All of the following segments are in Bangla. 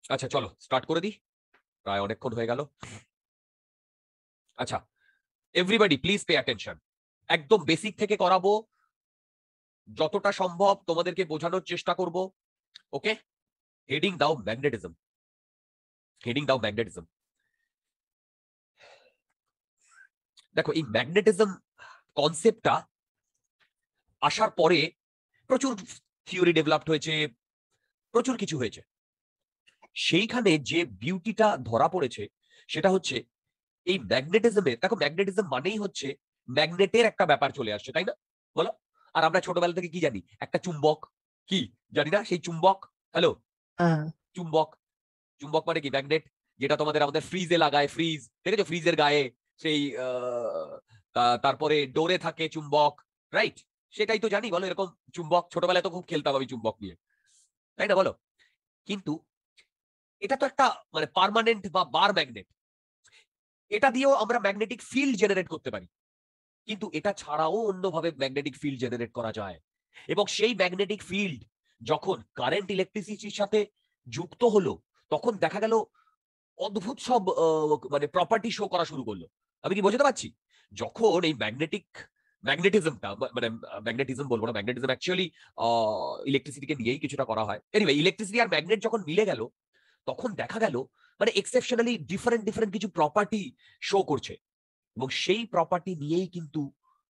আচ্ছা চলো স্টার্ট করে দিই, প্রায় অনেকক্ষণ হয়ে গেল। আচ্ছা এভরিবডি প্লিজ পে অ্যাটেনশন, একদম বেসিক থেকে করাবো, যতটা সম্ভব তোমাদেরকে বোঝানোর চেষ্টা করব। ওকে, হেডিং দাও ম্যাগনেটিজম, হেডিং দাও ম্যাগনেটিজম। দেখো এই ম্যাগনেটিজম কনসেপ্টটা আসার পরে প্রচুর থিওরি ডেভেলপড হয়েছে, প্রচুর কিছু হয়েছে। সেইখানে যে বিউটিটা ধরা পড়েছে সেটা হচ্ছে এই ম্যাগনেটিজমে, দেখো ম্যাগনেটিজম মানেই হচ্ছে ম্যাগনেটের একটা ব্যাপার চলে আসছে, তাই না? বলো। আর আমরা ছোটবেলা থেকে কি জানি? একটা চুম্বক, কি জানি না সেই চুম্বক? হ্যালো, হ্যাঁ চুম্বক, চুম্বক মানে কি? ম্যাগনেট, যেটা আমাদের ফ্রিজে লাগায়, ফ্রিজ দেখেছো? ফ্রিজের গায়ে সেই তারপরে ডোরে থাকে চুম্বক, রাইট? সেটাই তো জানি, বলো এরকম চুম্বক। ছোটবেলায় তো খুব খেলতাম আমি চুম্বক নিয়ে, তাই না? বলো। কিন্তু এটা তো একটা মানে পার্মানেন্ট বা বার ম্যাগনেট, এটা দিয়েও আমরা ম্যাগনেটিক ফিল্ড জেনারেট করতে পারি, কিন্তু এটা ছাড়াও অন্যভাবে ম্যাগনেটিক ফিল্ড জেনারেট করা যায়। এবং সেই ম্যাগনেটিক ফিল্ড যখন কারেন্ট ইলেকট্রিসিটির সাথে যুক্ত হলো, তখন দেখা গেল অদ্ভুত সব মানে প্রপার্টি শো করা শুরু করলো। আমি কি বোঝাতে পারছি? যখন এই ম্যাগনেটিজমটা মানে ম্যাগনেটিজম বলবো না, ম্যাগনেটিজম অ্যাকচুয়ালি ইলেকট্রিসিটিকে নিয়েই কিছুটা করা হয়। এনিওয়ে, ইলেকট্রিসিটি আর ম্যাগনেট যখন মিলে গেল, তখন দেখা গেল মানে এক্সেপশনালি ডিফারেন্ট ডিফারেন্ট কিছু প্রপার্টি শো করছে। এবং সেই প্রপার্টি নিয়েই কিন্তু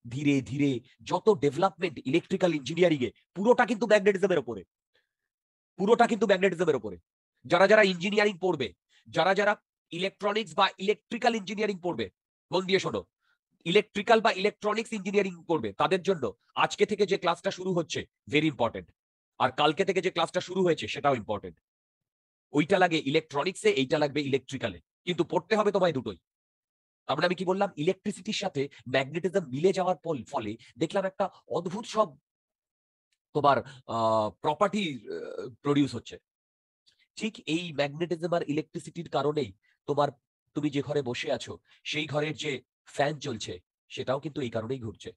ধীরে ধীরে যত ডেভেলপমেন্ট ইলেকট্রিক্যাল ইঞ্জিনিয়ারিং এ, পুরোটা কিন্তু ম্যাগনেটিজমের উপরে, পুরোটা কিন্তু ম্যাগনেটিজমের উপরে। যারা যারা ইঞ্জিনিয়ারিং পড়বে, যারা যারা ইলেকট্রনিক্স বা ইলেকট্রিক্যাল ইঞ্জিনিয়ারিং পড়বে, মন দিয়ে শোনো, ইলেকট্রিক্যাল বা ইলেকট্রনিক্স ইঞ্জিনিয়ারিং পড়বে, তাদের জন্য আজকে থেকে যে ক্লাসটা শুরু হচ্ছে ভেরি ইম্পর্টেন্ট। আর কালকে থেকে যে ক্লাসটা শুরু হয়েছে সেটাও ইম্পর্টেন্ট। ওইটা লাগে ইলেকট্রনিক্সে, এইটা লাগবে ইলেকট্রিক্যালে, কিন্তু পড়তে হবে তোমায় দুটোই। আমরা আমি কি বললাম, ইলেকট্রিসিটির সাথে ম্যাগনেটিজম মিলে যাওয়ার ফলে দেখলাম একটা অদ্ভুত সব তোমার প্রপার্টি প্রডিউস হচ্ছে। ঠিক এই ম্যাগনেটিজম আর ইলেকট্রিসিটির কারণেই তোমার, তুমি যে ঘরে বসে আছো সেই ঘরের যে ফ্যান চলছে, সেটাও কিন্তু এই কারণেই ঘুরছে।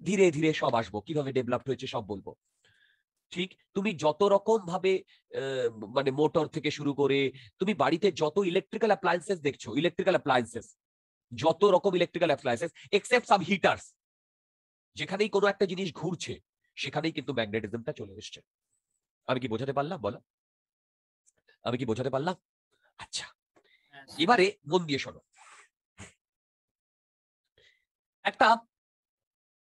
ধীরে ধীরে সব আসবো, কিভাবে ডেভেলপড হয়েছে সব বলবো। ঠিক তুমি যত রকম ভাবে মানে মোটর থেকে শুরু করে তুমি বাড়িতে যত ইলেকট্রিক্যাল অ্যাপ্লায়েন্সেস দেখছো, ইলেকট্রিক্যাল অ্যাপ্লায়েন্সেস, যত রকম ইলেকট্রিক্যাল অ্যাপ্লায়েন্সেস এক্সেপ্ট সাম হিটার্স, যেখানেই কোনো একটা জিনিস ঘুরছে সেখানেই কিন্তু ম্যাগনেটিজমটা চলে এসছে। আমি কি বোঝাতে পারলাম? বলো, আমি কি বোঝাতে পারলাম? আচ্ছা, এবারে মন দিয়ে শোনো। একটা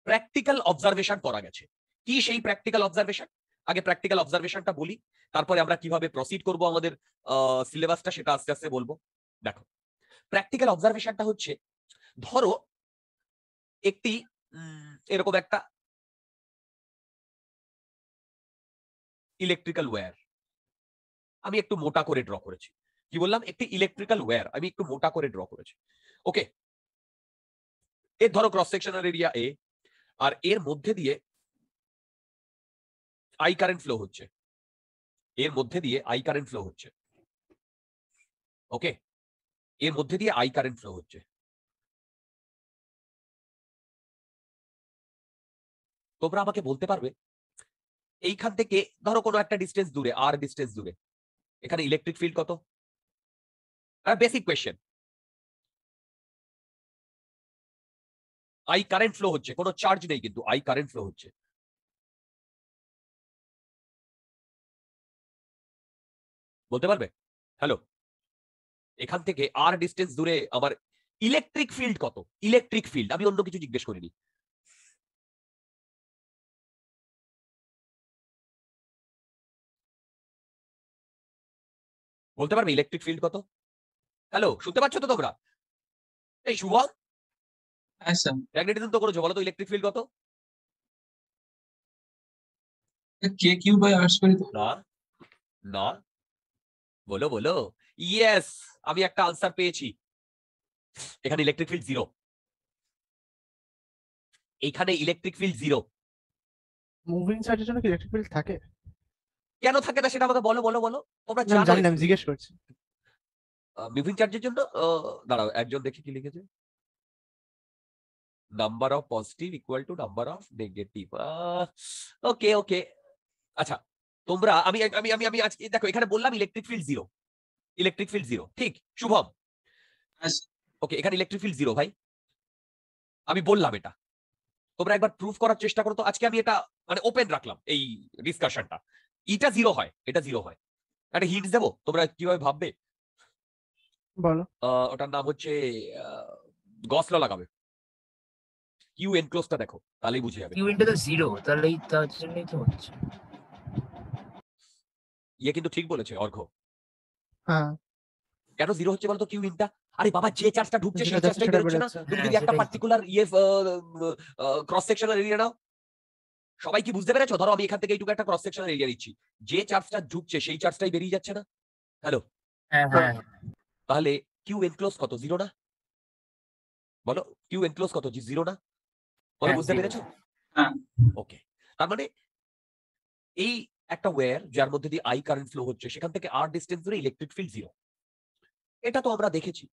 প্র্যাকটিক্যাল অবজারভেশন করা গেছে। কি সেই প্র্যাকটিক্যাল অবজারভেশন? আগে প্র্যাকটিক্যাল অবজারভেশনটা বলি, তারপরে আমরা কিভাবে প্রসিড করব আমাদের সিলেবাসটা, সেটা আস্তে আস্তে বলবো। দেখো, প্র্যাকটিক্যাল অবজারভেশনটা হচ্ছে, ধরো একটি এরকম একটা ইলেকট্রিক্যাল ওয়্যার আমি একটু মোটা করে ড্র করেছি। কি বললাম? একটি ইলেকট্রিক্যাল ওয়্যার আমি একটু মোটা করে ড্র করেছি। ওকে, এর ধরো ক্রস সেকশনাল এরিয়া এ, আর এর মধ্যে দিয়ে আই কারেন্ট ফ্লো হচ্ছে, এর মধ্যে দিয়ে আই কারেন্ট ফ্লো হচ্ছে। ওকে, এর মধ্যে দিয়ে আই কারেন্ট ফ্লো হচ্ছে। তোমরা আমাকে বলতে পারবে এইখান থেকে ধরো কোনো একটা ডিস্টেন্স দূরে, আর ডিস্টেন্স দূরে, এখানে ইলেকট্রিক ফিল্ড কত? Basic question. I current flow হচ্ছে, কোনো চার্জ নেই, কিন্তু আই কারেন্ট ফ্লো হচ্ছে। বলতে পারবে? হ্যালো, এখান থেকে আর ডিস্টেন্স দূরে আমার ইলেকট্রিক ফিল্ড কত? ইলেকট্রিক ফিল্ড, আমি অন্য কিছু জিজ্ঞেস করিনি। বলতে পারবে ইলেকট্রিক ফিল্ড কত? হ্যালো, শুনতে পাচ্ছ তো তোমরা? এই শুভম, হ্যাঁ স্যার। ম্যাগনেটিজম তো করেছো, বলো তো ইলেকট্রিক ফিল্ড কত? কে কিউ বাই আর স্কয়ার। না না, বলো বলো। ইয়েস, আমি একটা আনসার পেয়েছি। এখানে ইলেকট্রিক ফিল্ড জিরো, এখানে ইলেকট্রিক ফিল্ড জিরো। মুভিং চার্জের জন্য কি ইলেকট্রিক ফিল্ড থাকে? কেন থাকে না সেটা আমাকে বলো বলো বলো। তোমরা না, আমি জানো জানি না, আমি জিজ্ঞেস করছি। মুভিং চার্জের জন্য দাঁড়াও, একজন দেখি কি লিখেছে। Number of positive equal to number of negative. Okay okay, আচ্ছা তোমরা, আমি আমি আমি আমি আজকে দেখো এখানে বললাম electric field zero, electric field zero, ঠিক শুভম? হ্যাঁ স্যার। ওকে, এখানে ইলেকট্রিক ফিল্ড জিরো ভাই, আমি বললাম এটা, তোমরা একবার প্রুফ করার চেষ্টা করো তো। আজকে আমি এটা মানে ওপেন রাখলাম এই ডিসকাশনটা, এটা জিরো হয়, এটা জিরো হয়। একটা হিন্ট দেবো, তোমরা কিভাবে ভাববে? বলো। ওটার নাম হচ্ছে গস ল লাগাবে। কিউ এনক্লোজটা দেখো, তাহলেই বুঝে যাবে। কিউ ইনটা তো জিরো, তাহলে তার জন্যই তো হচ্ছে। ইয়ে কিন্তু ঠিক বলেছে অর্ঘ্য। হ্যাঁ, কেন জিরো হচ্ছে বলতো কিউ ইনটা? আরে বাবা, যে চার্জটা ঢুকছে যেটা সেই যাচ্ছে চার্জটাই সেটা বেরোচ্ছে না। বেরোচ্ছে। তুমি হ্যাঁ, যদি একটা সেটাই তো। পার্টিকুলার ইয়ে ক্রস সেকশনাল এরিয়া নাও, সবাই কি বুঝতে পেরেছো? ধরো আমি এখান থেকে এইটুকু একটা ক্রস সেকশনাল এরিয়া নিচ্ছি, যে চার্জটা ঢুকছে সেই চার্জটাই বেরিয়ে যাচ্ছে না। হ্যালো, হ্যাঁ হ্যাঁ তাহলে কিউ এনক্লোজ কত? জিরো না? বলো, কিউ এনক্লোজ কত? জিরো না? বলো, হ্যাঁ, বুঝতে zero। পেরেছো? হ্যাঁ। ওকে, তার মানে এই একটা ওয়্যার যার মধ্যে দিয়ে আই কারেন্ট ফ্লো হচ্ছে, সেখান থেকে আর ডিস্টেন্স ধরে ইলেকট্রিক ফিল্ড জিরো। এটা তো আমরা দেখেছি।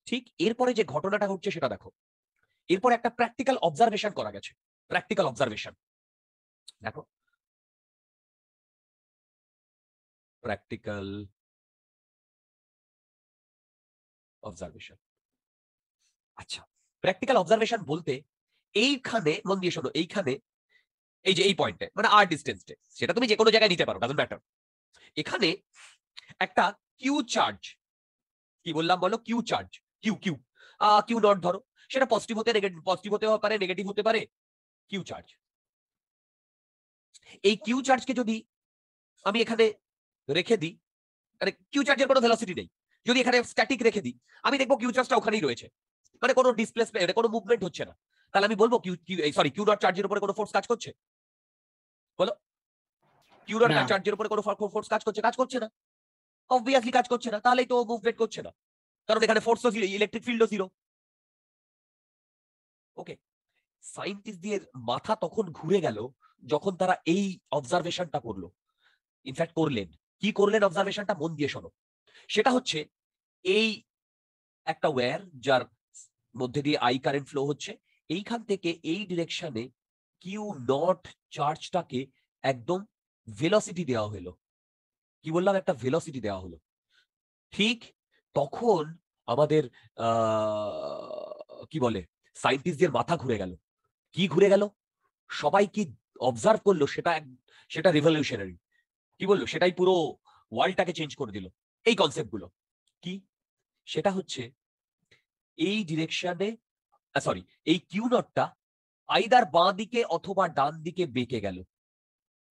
ঠিক এরপরে যে ঘটনাটা ঘটছে সেটা দেখো। এরপর একটা প্র্যাকটিক্যাল অবজারভেশন করা গেছে। প্র্যাকটিক্যাল অবজারভেশন দেখো, প্র্যাকটিক্যাল অবজারভেশন। আচ্ছা, প্র্যাকটিক্যাল অবজারভেশন বলতে এইখানে মন দিয়ে শোনো, এইখানে এই যে এই পয়েন্টে মানে আর ডিস্টেন্সে, সেটা তুমি যে কোনো জায়গায় নিতে পারো, ডাজন্ট ম্যাটার। এখানে একটা কিউ চার্জ, কি বললাম বলো? Q charge, Q Q Q naught ধরো, সেটা পজিটিভ হতে পজিটিভ হতে পারে, নেগেটিভ হতে পারে, কিউ চার্জ। এই কিউ চার্জকে যদি আমি এখানে রেখে দিই, মানে কিউ চার্জের কোনো ভেলোসিটি নেই, যদি এখানে স্ট্যাটিক রেখে দিই, আমি দেখবো কিউ চার্জটা ওখানেই রয়েছে, মানে কোনো ডিসপ্লেসমেন্ট, কোনো মুভমেন্ট হচ্ছে না। তাহলে আমি বলবো কিউ নট চার্জের উপরে কোনো ফোর্স কাজ করছে? বলো, কিউ নট না। চার্জের উপরে কোনো ফোর্স কাজ করছে? কাজ করছে না, অবভিয়াসলি কাজ করছে না। তাহলেই তো মুভমেন্ট করছে না, কারণ এখানে ফোর্সও জিরো, ইলেকট্রিক ফিল্ডও জিরো। ওকে, সায়েন্টিস্টদের মাথা তখন ঘুরে গেল যখন তারা এই অবজারভেশনটা করলো, ইনফ্যাক্ট করলেন। কি করলেন অবজারভেশনটা? মন দিয়ে শোনো। সেটা হচ্ছে এই একটা ওয়্যার যার মধ্যে দিয়ে আই কারেন্ট ফ্লো হচ্ছে, এইখান থেকে এই ডিরেকশনে কিউ নট চার্জটাকে একদম ভেলোসিটি দেওয়া হলো। কি বললাম? একটা ভেলোসিটি দেওয়া হলো। ঠিক তখন আমাদের কি বলে, সায়েন্টিস্টদের মাথা ঘুরে গেল। কি ঘুরে গেল? সবাই কি অবজার্ভ করলো সেটা রিভলিউশনারি। কি বললো? সেটাই পুরো ওয়ার্ল্ডটাকে চেঞ্জ করে দিল। এই কনসেপ্ট গুলো কি? সেটা হচ্ছে এই ডিরেকশনে, সরি, এই কিউ নটটা আইদার বাঁ দিকে অথবা ডান দিকে বেঁকে গেল।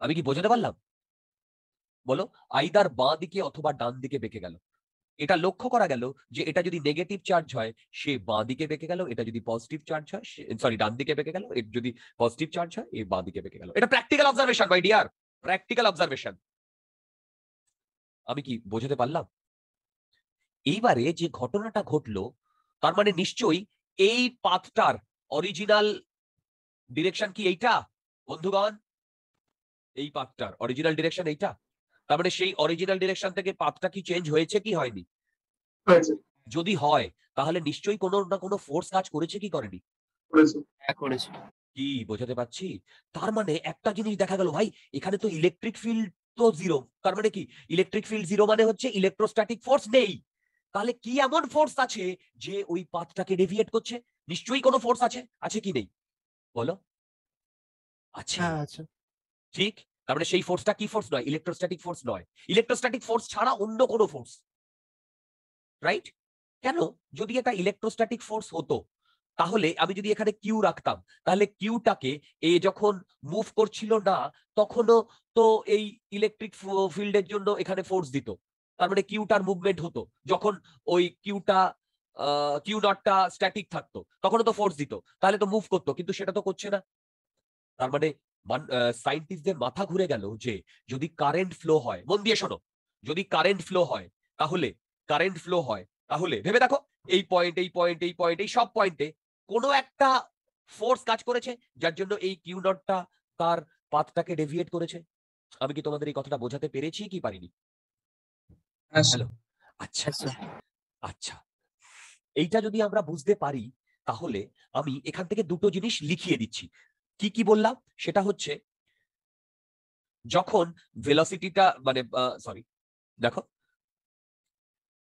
আমি কি বোঝাতে পারলাম? বলো, আইদার বাঁ দিকে অথবা ডান দিকে বেঁকে গেল। এটা লক্ষ্য করা গেল যে এটা যদি নেগেটিভ চার্জ হয় সে বাঁ দিকে বেঁকে গেল, এটা যদি পজিটিভ চার্জ হয় সরি ডান দিকে বেঁকে গেল, এটা যদি পজিটিভ চার্জ হয় এই বাঁ দিকে বেঁকে গেল। এটা practical observation my dear, practical observation. আমি কি বোঝাতে পারলাম? এইবারে যে ঘটনাটা ঘটলো, তার মানে নিশ্চয়ই এই পাথটার অরিজিনাল ডিরেকশন কি এইটা বন্ধুগণ? এই পাথটার অরিজিনাল ডিরেকশন এইটা। তার মানে সেই অরিজিনাল ডিরেকশন থেকে পাথটা কি চেঞ্জ হয়েছে কি হয়নি? হয়েছে। যদি হয় তাহলে নিশ্চয়ই কোনো না কোনো ফোর্স কাজ করেছে কি করেনি? করেছে। হ্যাঁ করেছে। কি বোঝাতে পারছি? তার মানে একটা জিনিস দেখা গেল ভাই, এখানে তো ইলেকট্রিক ফিল্ড তো জিরো। তার মানে কি? ইলেকট্রিক ফিল্ড জিরো মানে হচ্ছে ইলেকট্রোস্ট্যাটিক ফোর্স নেই। তাহলে কি এমন ফোর্স আছে যে ওই পাথটাকে ডেভিয়েট করছে? নিশ্চয়ই কোনো ফোর্স আছে, আছে কি নেই বলো? আছে, হ্যাঁ, আচ্ছা। ঠিক। তার মানে সেই ফোর্সটা কি ফোর্স নয়? ইলেকট্রোস্ট্যাটিক ফোর্স নয়। ইলেকট্রোস্ট্যাটিক ফোর্স ছাড়া অন্য কোনো ফোর্স, রাইট? কেন? যদি এটা ইলেকট্রোস্ট্যাটিক ফোর্স হতো, তাহলে আমি যদি এখানে কিউ রাখতাম, তাহলে কিউটাকে এ যখন মুভ করছিল না তখনও তো এই ইলেকট্রিক ফিল্ডের জন্য এখানে ফোর্স দিত। তার মানে কিউটার মুভমেন্ট হতো। যখন ওই কিউ নটটা স্ট্যাটিক থাকতো তখনও তো ফোর্স দিত, তাহলে তো মুভ করতো, কিন্তু সেটা তো করছে না। তার মানে সায়েন্টিস্টদের মাথা ঘুরে গেল যে যদি কারেন্ট ফ্লো হয়, মন দিয়ে শোনো, যদি কারেন্ট ফ্লো হয় তাহলে ভেবে দেখো, এই পয়েন্ট এই পয়েন্ট এই পয়েন্ট এই সব পয়েন্টে কোনো একটা ফোর্স কাজ করেছে যার জন্য এই কিউ নটটা তার পাথটাকে ডেভিয়েট করেছে। আমি কি তোমাদের এই কথাটা বোঝাতে পেরেছি কি পারিনি? হ্যাঁ স্যার। হ্যালো, আচ্ছা আচ্ছা। আচ্ছা, এইটা যদি আমরা বুঝতে পারি তাহলে আমি এখান থেকে দুটো জিনিস লিখিয়ে দিচ্ছি। কি কি বললাম? সেটা হচ্ছে যখন ভেলোসিটিটা মানে সরি, দেখো,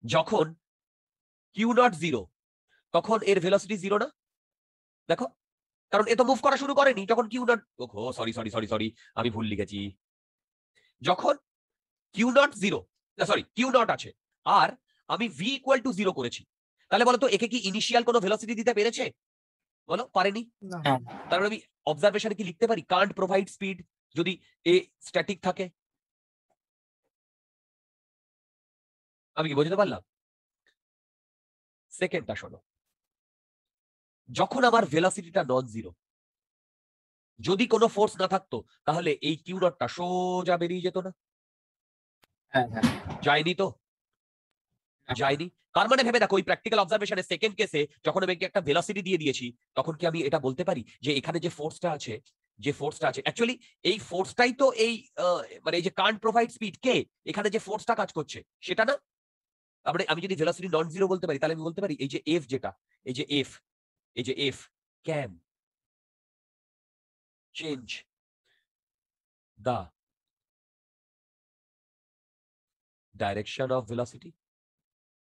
যখন কিউ নট জিরো তখন এর ভেলোসিটি জিরো না? দেখো, কারণ এ তো মুভ করা শুরু করেনি যখন Q naught, sorry sorry sorry sorry আমি ভুল লিখেছি। যখন Q naught zero, sorry Q naught আছে আর আমি ভি ইকুয়াল টু জিরো করেছি, তাহলে বলো তো একে কি ইনিশিয়াল কোনো ভেলোসিটি দিতে পেরেছে? বলো পারেনি। না। হ্যাঁ। তার মানে আমি অবজারভেশনে কি লিখতে পারি কান্ট প্রোভাইড স্পিড যদি এ স্ট্যাটিক থাকে? আমি কি বোঝাতে পারলাম? সেকেন্ডটা শোনো, যখন আমার ভেলোসিটিটা নন জিরো, যদি কোনো ফোর্স না থাকতো তাহলে এই কিউ নটটা সোজা বেরিয়ে যেত না? হ্যাঁ হ্যাঁ যায়নি তো, যায়নি। তার মানে ভেবে দেখো ওই প্র্যাকটিক্যাল অবজারভেশনে সেকেন্ড কেসে যখন আমি একটা ভেলোসিটি দিয়ে দিয়েছি তখন কি আমি এটা বলতে পারি যে এখানে যে ফোর্সটা আছে, অ্যাকচুয়ালি এই ফোর্সটাই তো এই মানে এই যে কান্ট প্রোভাইড স্পিড কে এখানে যে ফোর্সটা কাজ করছে সেটা না? তারপরে আমি যদি ভেলোসিটি নন জিরো বলতে পারি তাহলে আমি বলতে পারি এই যে এফ, যেটা এই যে F can change the direction of velocity.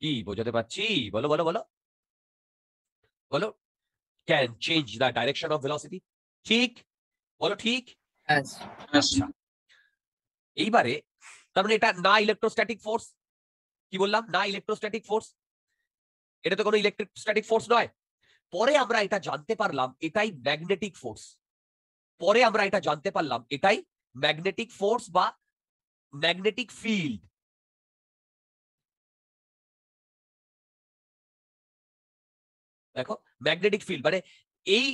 কি বোঝাতে পারছি? বলো বলো বলো বলো। Can change the direction of velocity, ঠিক? বলো ঠিক? Yes. আচ্ছা, এইবারে তার মানে এটা না ইলেকট্রোস্ট্যাটিক ফোর্স, কি বললাম? না ইলেকট্রোস্ট্যাটিক ফোর্স, এটা তো কোনো ইলেকট্রোস্ট্যাটিক ফোর্স নয়। পরে আমরা এটা জানতে পারলাম এটাই ম্যাগনেটিক ফোর্স, পরে আমরা এটা জানতে পারলাম এটাই ম্যাগনেটিক ফোর্স বা ম্যাগনেটিক ফিল্ড। দেখো ম্যাগনেটিক ফিল্ড মানে এই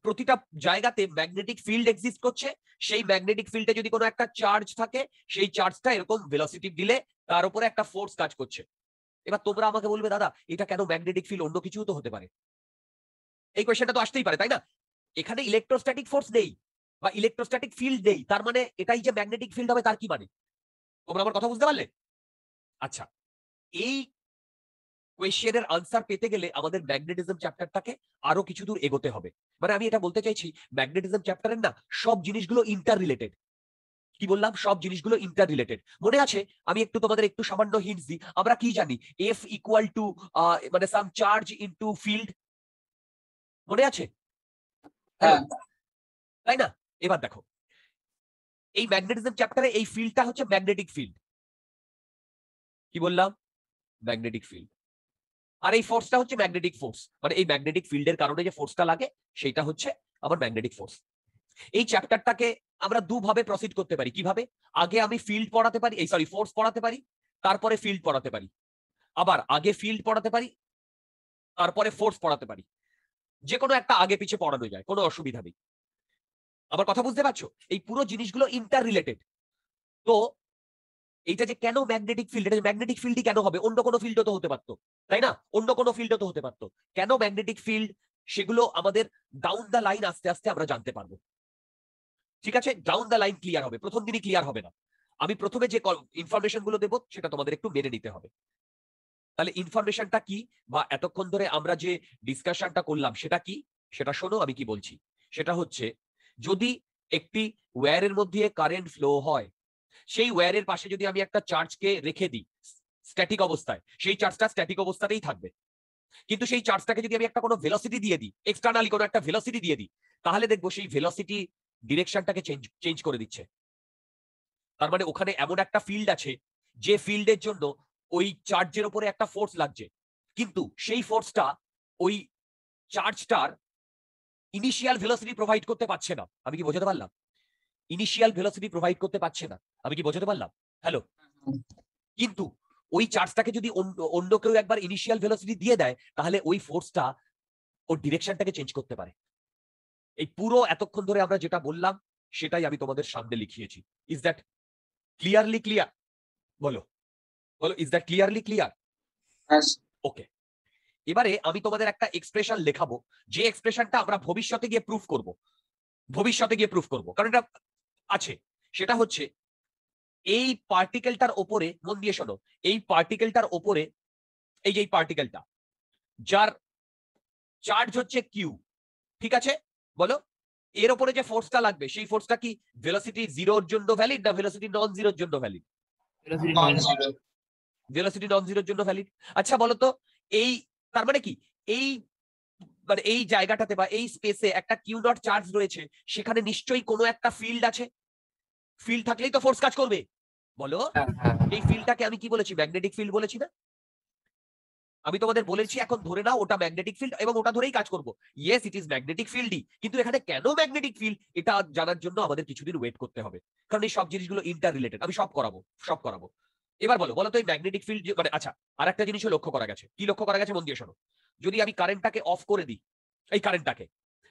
প্রতিটা জায়গাতে ম্যাগনেটিক ফিল্ড এক্সিস্ট করছে, সেই ম্যাগনেটিক ফিল্ডে যদি কোনো একটা চার্জ থাকে সেই চার্জটা এরকম ভেলোসিটি দিলে তার উপরে একটা ফোর্স কাজ করছে। এবার তোমরা আমাকে বলবে দাদা এটা কেন ম্যাগনেটিক ফিল্ড, অন্য কিছু তো হতে পারে, এই কোয়েশ্চেনটা তো আসতেই পারে তাই না? এখানে ইলেকট্রোস্ট্যাটিক ফোর্স নেই বা ইলেকট্রোস্ট্যাটিক ফিল্ড নেই, তার মানে এটাই যে ম্যাগনেটিক ফিল্ড হবে তার কি মানে? তোমরা আমার কথা বুঝতে পারলে? আচ্ছা, এই কোয়েশ্চেনের আনসার পেতে গেলে আমাদের ম্যাগনেটিজম চ্যাপ্টারটাকে আরো কিছু দূর এগোতে হবে। মানে আমি এটা বলতে চাইছি ম্যাগনেটিজম চ্যাপ্টারের না সব জিনিসগুলো ইন্টার রিলেটেড। কি বললাম? সব জিনিসগুলো ইন্টার রিলেটেড। মনে আছে? আমি একটু তোমাদের একটু সামান্য হিন্টস দিই। আমরা কি জানি? এফ ইকুয়াল টু মানে সাম চার্জ ইনটু ফিল্ড, মনে আছে? হ্যাঁ তাই না? এবার দেখো এই ম্যাগনেটিজম চ্যাপ্টারে এই ফিল্ডটা হচ্ছে ম্যাগনেটিক ফিল্ড। কি বললাম? Magnetic field. আর এই ফোর্সটা হচ্ছে ম্যাগনেটিক ফোর্স, মানে এই ম্যাগনেটিক ফিল্ডের কারণে যে ফোর্সটা লাগে সেটা হচ্ছে আমার ম্যাগনেটিক ফোর্স। এই চ্যাপ্টারটাকে আমরা দুভাবে প্রসিড করতে পারি। কিভাবে? আগে আমি ফিল্ড পড়াতে পারি, এই সরি ফোর্স পড়াতে পারি, তারপরে ফিল্ড পড়াতে পারি। আবার আগে ফিল্ড পড়াতে পারি তারপরে ফোর্স পড়াতে পারি। যে কোনো একটা আগে পিছে পড়ানো যায়, কোনো অসুবিধা নেই। আমার কথা বুঝতে পারছো? এই পুরো জিনিসগুলো ইন্টার রিলেটেড। তো এইটা যে কেন ম্যাগনেটিক ফিল্ড, এটা ম্যাগনেটিক ফিল্ডই কেন হবে? অন্য কোনো ফিল্ডও তো হতে পারতো, তাই না? অন্য কোনো ফিল্ডও তো হতে পারতো। কেন ম্যাগনেটিক ফিল্ড সেগুলো আমাদের ডাউন দ্য লাইন আস্তে আস্তে আমরা জানতে পারবো। ঠিক আছে, ডাউন দ্য লাইন ক্লিয়ার হবে, প্রথম দিনই ক্লিয়ার হবে না। আমি প্রথমে যে ইনফরমেশন গুলো দেবো সেটা তোমাদের একটু মেনে নিতে হবে। তাহলে ইনফরমেশনটা কি বা এতক্ষণ ধরে আমরা যে ডিসকাশনটা করলাম সেটা কি? সেটা শোনো আমি কি বলছি। সেটা হচ্ছে যদি একটি ওয়্যারের মধ্যে কারেন্ট ফ্লো হয়, সেই ওয়্যারের পাশে যদি আমি একটা চার্জকে রেখে দিই স্ট্যাটিক অবস্থায়, সেই চার্জটা স্ট্যাটিক অবস্থাতেই থাকবে। কিন্তু সেই চার্জটাকে যদি আমি একটা কোনো ভেলোসিটি দিয়ে দিই, এক্সটার্নালি কোনো একটা ভেলোসিটি দিয়ে দিই, তাহলে দেখবো সেই ভেলোসিটি ডিরেকশনটাকে চেঞ্জ করে দিচ্ছে। তার মানে ওখানে এমন একটা ফিল্ড আছে যে ফিল্ডের জন্য ওই চার্জের উপরে একটা ফোর্স লাগছে, কিন্তু সেই ফোর্সটা ওই চার্জটার ইনিশিয়াল ভেলোসিটি প্রোভাইড করতে পারছে না। আমি কি বোঝাতে পারলাম? ইনিশিয়াল ভেলোসিটি প্রোভাইড করতে পারছে না। আমি কি বোঝাতে পারলাম? হ্যালো? কিন্তু ওই চার্জটাকে যদি অন্য কেউ একবার ইনিশিয়াল ভেলোসিটি দিয়ে দেয় তাহলে ওই ফোর্সটা ওর ডিরেকশনটাকে চেঞ্জ করতে পারে। এই পুরো এতক্ষণ ধরে আমরা যেটা বললাম সেটাই আমি তোমাদের সামনে লিখিয়েছি। Is that clearly clear? বলো বলো, ইজ দ্যাট ক্লিয়ারলি ক্লিয়ার? হ্যাঁ ওকে, এবারে আমি তোমাদের একটা এক্সপ্রেশন লেখাবো, যে এক্সপ্রেশনটা আমরা ভবিষ্যতে গিয়ে প্রুফ করব, কারণ এটা আছে। সেটা হচ্ছে এই পার্টিকেলটার ওপরে, মন দিয়ে শোনো, এই পার্টিকেলটার ওপরে, এই যে এই পার্টিকেলটা যার চার্জ হচ্ছে কিউ, ঠিক আছে? বলো এর ওপরে যে ফোর্সটা লাগবে সেই ফোর্সটা কি ভেলোসিটি জিরোর জন্য ভ্যালিড না ভেলোসিটি নন জিরোর জন্য ভ্যালিড? Velocity নন non-zero. জিরো ভেলোসিটি নন জিরোর জন্য ভ্যালিড। আচ্ছা বলো তো এই তার মানে কি এই মানে এই জায়গাটাতে বা এই স্পেসে একটা কিউ নট চার্জ রয়েছে, সেখানে নিশ্চয়ই কোনো একটা ফিল্ড আছে। ফিল্ড থাকলেই তো ফোর্স কাজ করবে, বলো। হ্যাঁ হ্যাঁ এই ফিল্ডটাকে আমি কি বলেছি? ম্যাগনেটিক ফিল্ড বলেছি না? আমি তোমাদের বলেছি এখন ধরে নাও ওটা ম্যাগনেটিক ফিল্ড এবং ওটা ধরেই কাজ করব। ইয়েস, ইট ইজ ম্যাগনেটিক ফিল্ডই, কিন্তু এখানে কেন ম্যাগনেটিক ফিল্ড এটা জানার জন্য আমাদের কিছুদিন ওয়েট করতে হবে, কারণ এই সব জিনিসগুলো ইন্টার রিলেটেড। আমি সব করাবো। এবার বলো তো এই ম্যাগনেটিক ফিল্ড মানে আচ্ছা, আর একটা জিনিসও লক্ষ্য করা গেছে। কি লক্ষ্য করা গেছে মন দিয়ে শোনো। যদি আমি কারেন্টটাকে অফ করে দিই, এই কারেন্টটাকে,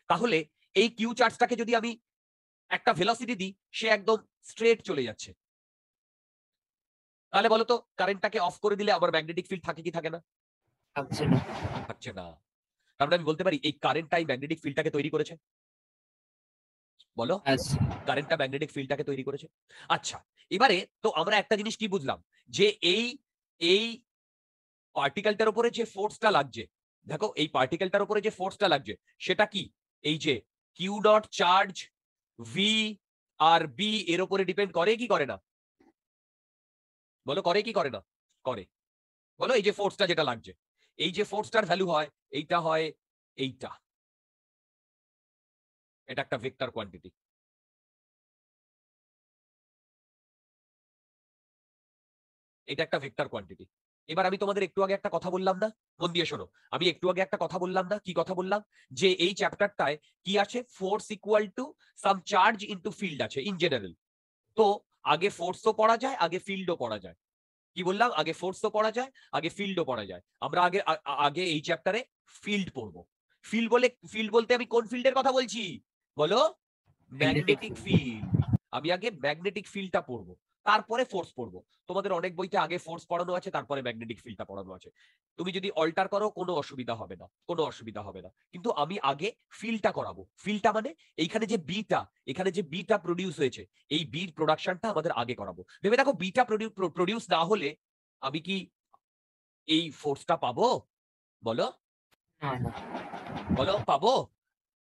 তাহলে এই কিউ চার্জটাকে যদি আমি একটা ভেলোসিটি দিই, সে একদম স্ট্রেট চলে যাচ্ছে। তাহলে বলো তো কারেন্টটাকে অফ করে দিলে আমার ম্যাগনেটিক ফিল্ড থাকে কি থাকে না? থাকছে না। থাকছে না। তার মানে আমি বলতে পারি এই কারেন্টটাই ম্যাগনেটিক ফিল্ডটাকে তৈরি করেছে, বলো। হ্যাঁ কারেন্টটা ম্যাগনেটিক ফিল্ডটাকে তৈরি করেছে। আচ্ছা, এবারে তো আমরা একটা জিনিস কি বুঝলাম, যে এই এই পার্টিকেলটার উপরে যে ফোর্সটা লাগছে, দেখো এই পার্টিকেলটার উপরে যে ফোর্সটা লাগছে সেটা কি? এই যে কিউ ডট চার্জ ভি আর বি এর উপরে ডিপেন্ড করে কি করে না? বলো, করে কি করে না? করে। বলো, এই যে ফোর্সটা যেটা লাগছে, এই যে ফোর্সটার ভ্যালু হয় এইটা হয় এইটা, এটা একটা ভেক্টর কোয়ান্টিটি। এটা একটা ভেক্টর কোয়ান্টিটি। এবার আমি তোমাদের একটু আগে একটা কথা বললাম না, মন দিয়ে শোনো। আমি একটু আগে একটা কথা বললাম না, কি কথা বললাম? যে এই চ্যাপ্টারটায় কি আছে? Force equal to some charge into field আছে ইন জেনারেল। তো আগে ফোর্সও পড়া যায়, আগে ফিল্ডও পড়া যায়। কি বললাম? আগে ফোর্সও পড়া যায়, আগে ফিল্ডও পড়া যায়। আমরা আগে আগে এই চ্যাপ্টারে ফিল্ড পড়বো। ফিল্ড বলতে আমি কোন ফিল্ডের কথা বলছি? বলো, ম্যাগনেটিক ফিল্ড। আমি আগে ম্যাগনেটিক ফিল্ডটা পড়বো, তারপরে ফোর্স পড়বো। তোমাদের অনেক বইতে আগে ফোর্স পড়ানো আছে, তারপরে ম্যাগনেটিক ফিল্ডটা পড়ানো আছে। তুমি যদি অল্টার করো কোনো অসুবিধা হবে না, কোনো অসুবিধা হবে না। কিন্তু আমি আগে ফিল্ডটা করাবো। ফিল্ডটা মানে এইখানে যে বিটা, এখানে যে বিটা প্রডিউস হয়েছে, এই বির প্রোডাকশনটা আমাদের আগে করাবো। ভেবে দেখো, বিটা প্রডিউস না হলে আমি কি এই ফোর্সটা পাবো? বলো, না না। বলো, পাবো?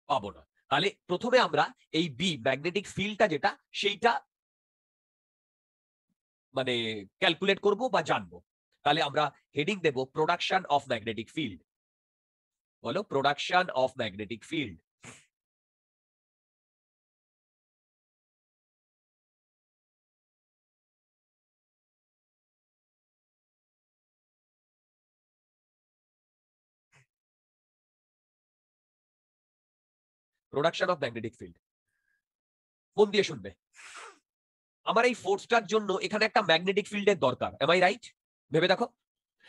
পাবো না। তাহলে প্রথমে আমরা এই বি ম্যাগনেটিক ফিল্ডটা যেটা, সেইটা মানে ক্যালকুলেট করব বা জানবো। তাহলে আমরা হেডিং দেব প্রোডাকশন অফ ম্যাগনেটিক ফিল্ড। বলো, production of magnetic field. Production of magnetic field. মন দিয়ে শুনবে। আমার এই ফোর্সটার জন্য এখানে একটা ম্যাগনেটিক ফিল্ডের দরকার, এম আই রাইট? ভেবে দেখো।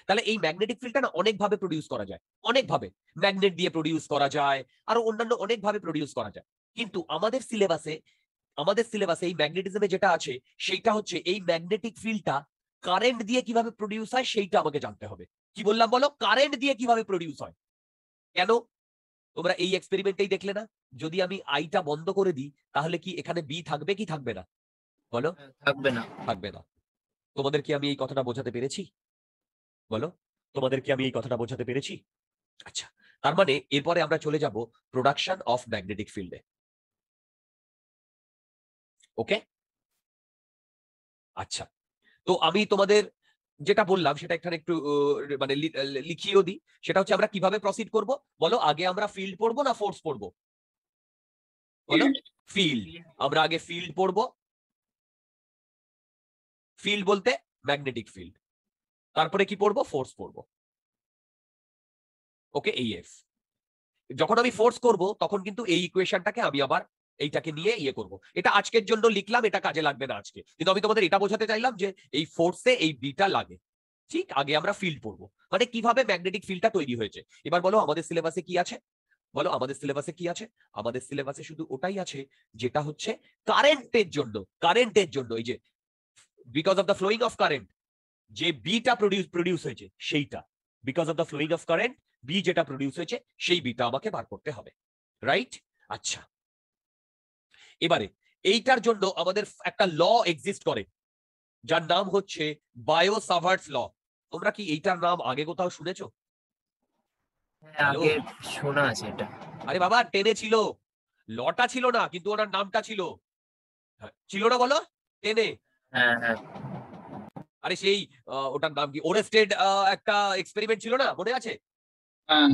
তাহলে এই ম্যাগনেটিক ফিল্ডটা না অনেক ভাবে প্রডিউস করা যায়, অনেক ভাবে। ম্যাগনেট দিয়ে প্রডিউস করা যায়, আরো অন্যান্য অনেক ভাবে প্রডিউস করা যায়। কিন্তু আমাদের সিলেবাসে এই ম্যাগনেটিজমে যেটা আছে সেইটা হচ্ছে এই ম্যাগনেটিক ফিল্ডটা কারেন্ট দিয়ে কিভাবে প্রডিউস হয় সেইটা আমাকে জানতে হবে। কি বললাম বলো? কারেন্ট দিয়ে কিভাবে প্রডিউস হয়। কেন? তোমরা এই এক্সপেরিমেন্টেই দেখলে না, যদি আমি আইটা বন্ধ করে দিই তাহলে কি এখানে বি থাকবে কি থাকবে না? বলো, থাকবে না। থাকবে না। তোমাদের কি আমি এই কথাটা বোঝাতে পেরেছি? বলো, তোমাদের কি আমি এই কথাটা বোঝাতে পেরেছি? আচ্ছা, তার মানে এরপরে আমরা চলে যাব প্রোডাকশন অফ ম্যাগনেটিক ফিল্ডে। ওকে, আচ্ছা। তো আমি তোমাদের যেটা বললাম সেটা এখানে একটু মানে লিখিয়েও দিই। সেটা হচ্ছে আমরা কিভাবে প্রসিড করব। বলো, আগে আমরা ফিল্ড পড়বো না ফোর্স পড়বো? বলো, ফিল্ড। আমরা আগে ফিল্ড পড়বো। ফিল্ড বলতে ম্যাগনেটিক ফিল্ড। তারপরে কি পড়বো? ফোর্স পড়বো। ওকে, এই এফ। যখন আমি ফোর্স করব তখন কিন্তু এই ইকুয়েশনটাকে আমি আবার এইটাকে নিয়ে ইয়ে করব। এটা আজকের জন্য লিখলাম, এটা কাজে লাগবে না আজকে, কিন্তু আমি তোমাদের এটা বোঝাতে চাইলাম যে এই ফোর্সে এই বিটা লাগে। ঠিক, আগে আমরা ফিল্ড পড়বো, মানে কিভাবে ম্যাগনেটিক ফিল্ডটা তৈরি হয়েছে। এবার বলো আমাদের সিলেবাসে কি আছে? বলো, আমাদের সিলেবাসে কি আছে? আমাদের সিলেবাসে শুধু ওটাই আছে যেটা হচ্ছে কারেন্টের জন্য এই যে because of the flowing of current যে বিটা প্রডিউস হয়েছে সেইটা, because of the flowing of current B যেটা প্রডিউস হয়েছে সেই বিটা আমাকে বার করতে হবে, রাইট? আচ্ছা, এবারে এইটার জন্য আমাদের একটা ল এক্সিস্ট করে যার নাম হচ্ছে বায়ো সাভার্টস ল। তোমরা কি এইটার নাম আগে কোথাও শুনেছো? হ্যাঁ, আগে শোনা আছে এটা। আরে বাবা, টেনে ছিল। লটা ছিল না, কিন্তু ওনার নামটা ছিল। ছিল না? বলো, টেনে। হ্যাঁ হ্যাঁ। আরে সেই ওটার নাম কি, ওরেস্টেড একটা এক্সপেরিমেন্ট ছিল না, মনে আছে? হ্যাঁ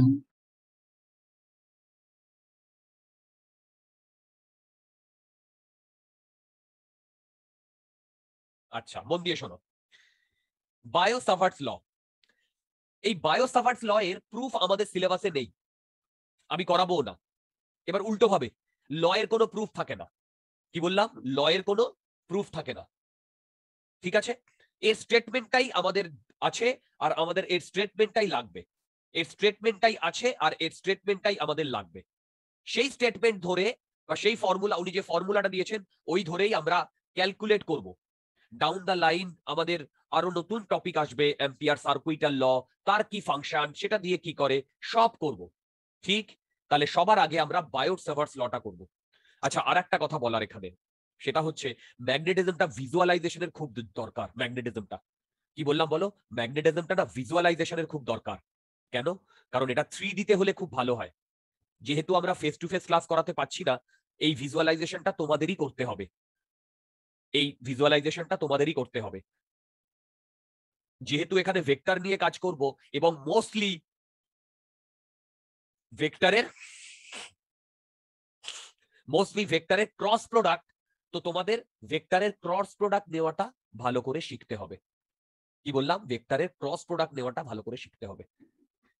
আচ্ছা, মন দিয়ে শোনো। বায়ো-সাভার্টস ল, এই বায়ো-সাভার্টস ল এর প্রুফ আমাদের সিলেবাসে নেই, আমি করাবো না। এবার উল্টো ভাবে, ল এর কোনো প্রুফ থাকে না। কি বললাম? ল এর কোনো প্রুফ থাকে না, ঠিক আছে? এর স্টেটমেন্টটাই আমাদের আছে, আর আমাদের এর স্টেটমেন্টটাই লাগবে। এর স্টেটমেন্টটাই আছে আর এর স্টেটমেন্টটাই আমাদের লাগবে। সেই স্টেটমেন্ট ধরে বা সেই ফর্মুলা, উনি যে ফর্মুলাটা দিয়েছেন ওই ধরেই আমরা ক্যালকুলেট করব। ডাউন দ্য লাইন আমাদের আরো নতুন টপিক আসবে, অ্যাম্পিয়ার সার্কুইটাল ল, তার কি ফাংশন, সেটা দিয়ে কি করে, সব করব। ঠিক, তাহলে সবার আগে আমরা বায়ো-সাভার্টস লটা করব। আচ্ছা, আর একটা কথা বলার এখানে, সেটা হচ্ছে ম্যাগনেটিজমটা ভিজুয়ালাইজেশনের খুব দরকার। ম্যাগনেটিজমটা কি বললাম বলো? ম্যাগনেটিজমটা না ভিজুয়ালাইজেশনের খুব দরকার। কেন? কারণ এটা 3D তে হলে খুব ভালো হয়। যেহেতু আমরা ফেস টু ফেস ক্লাস করাতে পারছি না, এই ভিজুয়ালাইজেশনটা তোমাদেরই করতে হবে। এই ভিজুয়ালাইজেশনটা তোমাদেরই করতে হবে, যেহেতু এখানে ভেক্টর নিয়ে কাজ করব এবং মোস্টলি ভেক্টরের ক্রস প্রোডাক্ট। তো তোমাদের ভেক্টরের ক্রস প্রোডাক্ট নেওয়াটা ভালো করে শিখতে হবে। কি বললাম? ভেক্টরের ক্রস প্রোডাক্ট নেওয়াটা ভালো করে শিখতে হবে।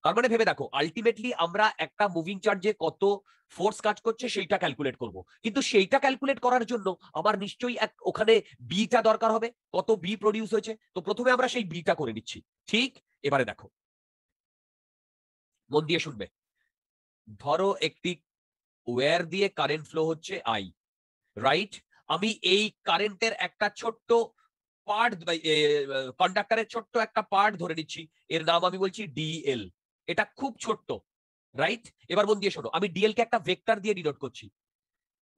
তার মানে ভেবে দেখো, আলটিমেটলি আমরা একটা মুভিং চার্জে কত ফোর্স কাজ করছে সেইটা ক্যালকুলেট করব, কিন্তু সেইটা ক্যালকুলেট করার জন্য আমার নিশ্চয়ই ওখানে বিটা দরকার হবে, কত বি প্রডিউস হয়েছে। তো প্রথমে আমরা সেই বিটা করে নিচ্ছি। ঠিক, এবারে দেখো, মন দিয়ে শুনবে। ধরো একটি ওয়্যার দিয়ে কারেন্ট ফ্লো হচ্ছে আই, রাইট? আমি এই কারেন্টের একটা ছোট্ট পার্ট, কন্ডাক্টরের ছোট্ট একটা পার্ট ধরে নিচ্ছি, এর নাম আমি বলছি ডিএল। এটা খুব ছোট্ট, রাইট? এবার মন দিয়ে শোনো, আমি ডিএল কে একটা ভেক্টর দিয়ে ডিনোট করছি।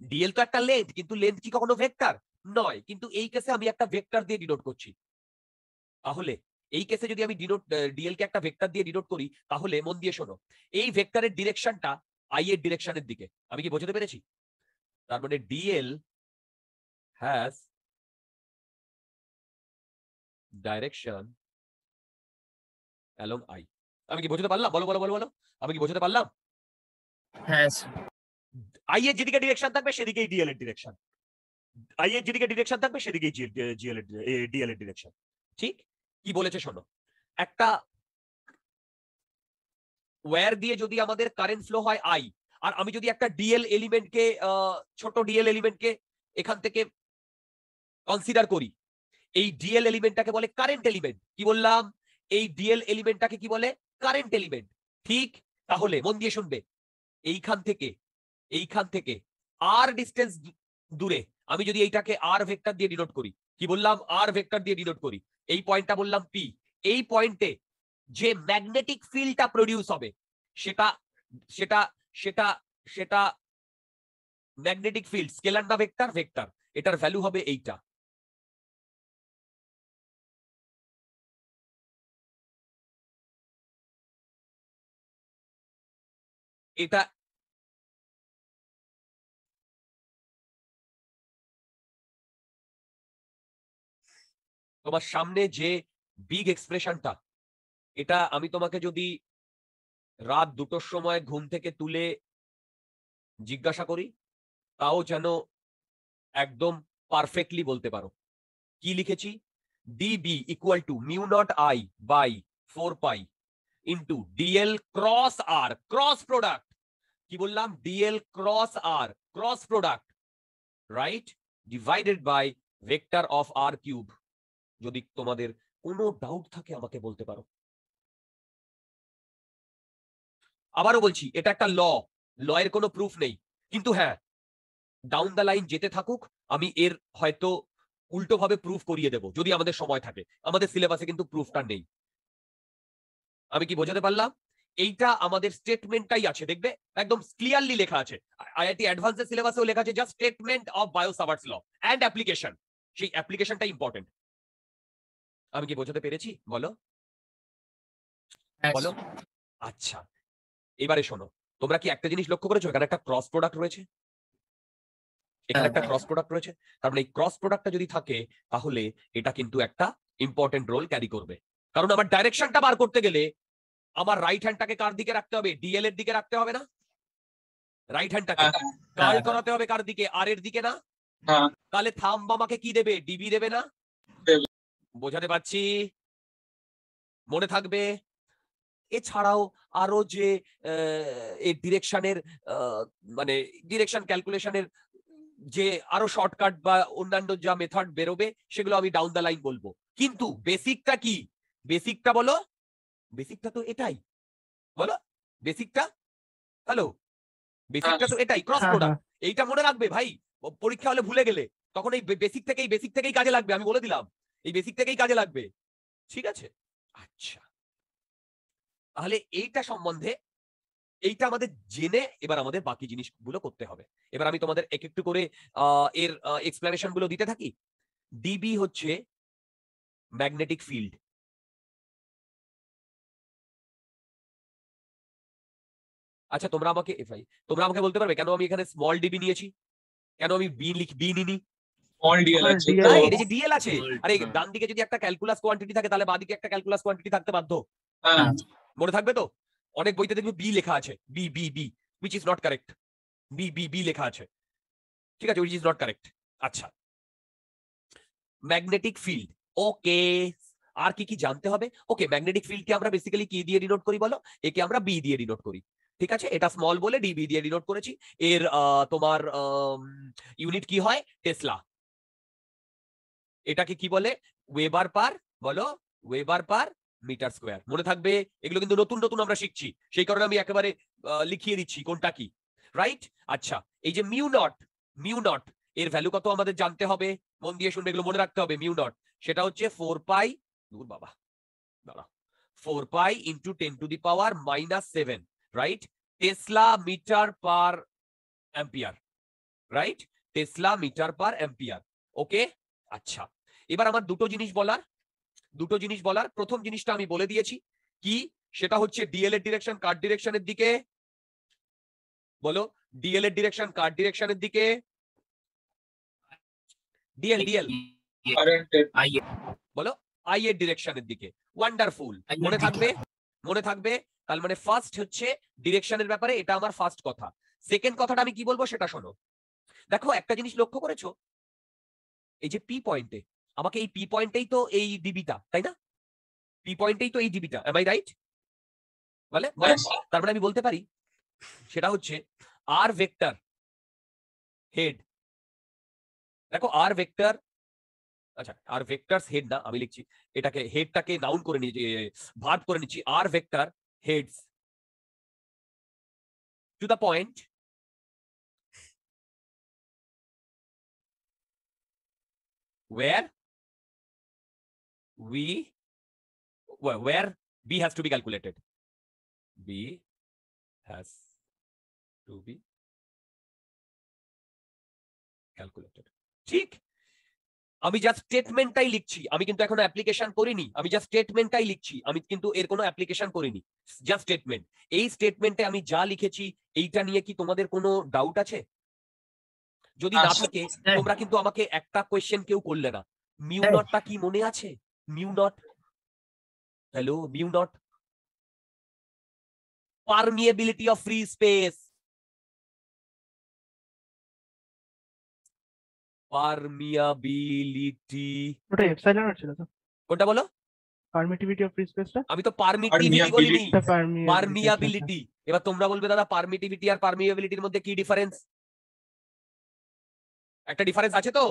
ডিএল তো একটা লেন্থ, কিন্তু লেন্থ কি কখনো ভেক্টর নয়? কিন্তু এই কেসে আমি একটা ভেক্টর দিয়ে ডিনোট করছি। তাহলে এই কেসে যদি আমি ডিএল কে একটা ভেক্টর দিয়ে ডিনোট করি, তাহলে মন দিয়ে শোনো, এই ভেক্টরের ডিরেকশনটা আই এর ডিরেকশনের দিকে। আমি কি বোঝাতে পেরেছি? তার মানে DL has direction along I. আমি কি বোঝাতে পারলাম? বলো বলো বলো বলো, আমি কি বোঝাতে পারলাম? হ্যাঁ আই এর যেদিকে ডিরেকশন থাকবে সেদিকেই ডিএল এর ডিরেকশন, আই এর যেদিকে ডিরেকশন থাকবে সেদিকেই ডিএল এর ডিরেকশন। ঠিক, কি বলেছে শোনো, একটা ওয়্যার দিয়ে যদি আমাদের কারেন্ট ফ্লো হয় আই, আর আমি যদি একটা ডিএল এলিমেন্টকে, ছোট ডিএল এলিমেন্টকে এখান থেকে কনসিডার করি, এই ডিএল এলিমেন্টটাকে বলে কারেন্ট এলিমেন্ট। কি বললাম? এই ডিএল এলিমেন্টটাকে কি বলে? Current element. ঠিক, তাহলে মন দিয়ে শুনবে, এইখান থেকে আর ডিস্টেন্স দূরে আমি যদি এইটাকে আর ভেক্টর দিয়ে ডিনোট করি, কি বললাম? আর ভেক্টর দিয়ে ডিনোট করি, এই পয়েন্টটা বললাম পি। এই পয়েন্টে যে ম্যাগনেটিক ফিল্ডটা প্রডিউস হবে সেটা সেটা সেটা সেটা ম্যাগনেটিক ফিল্ড, স্কেলার না ভেক্টর? ভেক্টর। এটার ভ্যালু হবে এইটা। এটা তোমার সামনে যে বিগ এক্সপ্রেশনটা, এটা আমি তোমাকে যদি রাত 2টোর সময় ঘুম থেকে তুলে জিজ্ঞাসা করি, তাও যেন একদম পারফেক্টলি বলতে পারো। কি লিখেছি? DB equal to mu naught I by 4 pi into dl cross r, cross product. কি বললাম? Dl cross r, cross product, right? Divided by vector of r cube. যদি তোমাদের কোনো ডাউট থাকে আমাকে বলতে পারো। আবারও বলছি, এটা একটা ল, ল এর কোনো প্রুফ নেই, কিন্তু হ্যাঁ, ডাউন দ্য লাইন যেতে থাকুক আমি এর হয়তো উল্টো ভাবে প্রুফ করিয়ে দেব, যদি আমাদের সময় থাকে। আমাদের সিলেবাসে কিন্তু প্রুফটা নেই। আমি কি বোঝাতে পারলাম? এইটা আমাদের স্টেটমেন্টটাই আছে, দেখবে একদম ক্লিয়ারলি লেখা আছে। আইআইটি অ্যাডভান্সের সিলেবাসেও লেখা আছে, just statement of Biot Savart's law and application. সেই অ্যাপ্লিকেশনটা ইম্পর্টেন্ট। আমি কি বোঝাতে পেরেছি? বলো হ্যাঁ বলো। আচ্ছা, এবারে শোনো, তোমরা কি একটা জিনিস লক্ষ্য করেছো? এখানে একটা ক্রস প্রোডাক্ট রয়েছে, এখানে একটা ক্রস প্রোডাক্ট রয়েছে। তার মানে এই ক্রস প্রোডাক্টটা যদি থাকে, তাহলে এটা কিন্তু একটা ইম্পর্টেন্ট রোল ক্যারি করবে। কারণ আমার ডাইরেকশনটা বার করতে গেলে আমার রাইট হ্যান্ডটাকে কার দিকে রাখতে হবে? ডিএল এর দিকে রাখতে হবে না? রাইট হ্যান্ডটাকে হ্যাঁ, কার্ল হ্যাঁ, করাতে হবে কার দিকে? আর এর দিকে না? হ্যাঁ, তাহলে থাম্ব আমাকে কি দেবে? ডিবি দেবে না? দেবে। বোঝাতে পারছি? মনে থাকবে? এছাড়াও আরো যে এই ডিরেকশনের মানে ডিরেকশন ক্যালকুলেশনের যে আরো শর্টকাট বা অন্যান্য যা মেথড বেরোবে সেগুলো আমি ডাউন দ্য লাইন বলবো। কিন্তু বেসিকটা কি? বেসিকটা বলো। বেসিকটা তো এটাই, বলো বেসিকটা। হ্যালো, বেসিকটা তো এটাই, ক্রস হ্যাঁ, প্রোডাক্ট। এইটা মনে রাখবে ভাই, পরীক্ষা হলে ভুলে গেলে তখন এই বেসিক থেকেই কাজে লাগবে। আমি বলে দিলাম এই বেসিক থেকেই কাজে লাগবে। ঠিক আছে, আচ্ছা তাহলে এইটা সম্বন্ধে এইটা আমাদের জেনে এবার আমাদের বাকি জিনিসগুলো করতে হবে। এবার আমি তোমাদের এক একটু করে এর এক্সপ্লেনেশন গুলো দিতে থাকি। ডিবি হচ্ছে ম্যাগনেটিক ফিল্ড। আচ্ছা তোমরা আমাকে বলতে পারবে কেন আমি এখানে স্মল ডিবি নিয়েছি? কেন আমি বি নিনি? স্মল ডিএল ওখানে আছে DL তো। রাইট, এই যে ডিএল আছে। আরে হ্যাঁ। ডান দিকে যদি একটা ক্যালকুলাস কোয়ান্টিটি থাকে তাহলে বাঁ দিকে একটা ক্যালকুলাস কোয়ান্টিটি থাকতে বাধ্য। হ্যাঁ, মনে থাকবে তো? অনেক বইতে দেখবে বি লেখা আছে, B B B, which is not correct. B B B লেখা আছে, ঠিক আছে, হুইচ ইজ নট কারেক্ট। আচ্ছা, ম্যাগনেটিক ফিল্ড, ওকে। আর কি কি জানতে হবে? ওকে, ম্যাগনেটিক ফিল্ডকে আমরা বেসিক্যালি কি দিয়ে ডিনোট করি বলো? একে আমরা বি দিয়ে ডিনোট করি। ঠিক আছে, এটা স্মল বলে ডিবি দিয়ে ডিনোট করেছি। এর তোমার ইউনিট কি হয়? টেসলা। এটাকে কি বলে? ওয়েবার পার, বলো ওয়েবার পার মিটার স্কোয়ার। মনে থাকবে, এগুলো কিন্তু নতুন নতুন আমরা শিখছি, সেই কারণে আমি একেবারে লিখিয়ে দিচ্ছি কোনটা কি। রাইট, আচ্ছা এই যে মিউ নট এর ভ্যালু কত আমাদের জানতে হবে। মন দিয়ে শুনবে, এগুলো মনে রাখতে হবে। মিউ নট সেটা হচ্ছে 4 পাই, দূর বাবা দাঁড়া, 4 pi into 10⁻⁻7, right? Tesla metre per ampere, right? Tesla metre per ampere. Okay, আচ্ছা এবার আমার দুটো জিনিস বলার। প্রথম জিনিসটা আমি বলে দিয়েছি কি, সেটা হচ্ছে ডিএল এর ডিরেকশন কার ডিরেকশনের দিকে? বলো, ডিএল এর ডিরেকশন কার ডিরেকশনের দিকে? ডিএল কারেন্টের। বলো আই এর ডিরেকশনের দিকে। ওয়ান্ডারফুল, I এর মনে দিকে। থাকবে। তার মানে ফার্স্ট হচ্ছে ডিরেকশনের ব্যাপারে, এটা আমার ফার্স্ট কথা। সেকেন্ড কথাটা আমি কি বলবো সেটা শোনো। দেখো একটা জিনিস লক্ষ্য করেছো, এই যে পি পয়েন্টে, আমাকে এই পি পয়েন্টেই তো এই ডিবিটা, তাই না? পি পয়েন্টেই তো এই ডিবিটা, এম আই রাইট? বলে তার মানে আমি বলতে পারি সেটা হচ্ছে আর ভেক্টর হেড। দেখো আর ভেক্টর, আচ্ছা আর ভেক্টরস হেড না, আমি লিখছি এটাকে, হেডটাকে নাউন করে নিচ্ছি, ভার্ব করে নিচ্ছি। আর vector heads to the point where where b has to be calculated. B has to be calculated. ঠিক, আমি জাস্ট স্টেটমেন্টটাই লিখছি, আমি কিন্তু এখনো অ্যাপ্লিকেশন করিনি। আমি জাস্ট স্টেটমেন্টটাই লিখছি, আমি কিন্তু এর কোনো অ্যাপ্লিকেশন করিনি, জাস্ট স্টেটমেন্ট। এই স্টেটমেন্টে আমি যা লিখেছি এইটা নিয়ে কি তোমাদের কোনো ডাউট আছে? যদি না থাকে তোমরা কিন্তু আমাকে একটা কোয়েশ্চেন কেউ করলে না, মিউ নটটা কি মনে আছে? Mu not, hello, mu not permeability of free space. Permeability, ওটা এপসাইলন ছিল তো, কোনটা বলো? পারমিটিভিটি অফ ফ্রি স্পেসটা। আমি তো পারমিটিভিটি বলিনি, Permeability। পারমিয়াবিলিটি। এবার তোমরা বলবে দাদা পারমিটিভিটি আর পারমিয়াবিলিটির মধ্যে কি ডিফারেন্স? একটা ডিফারেন্স আছে তো,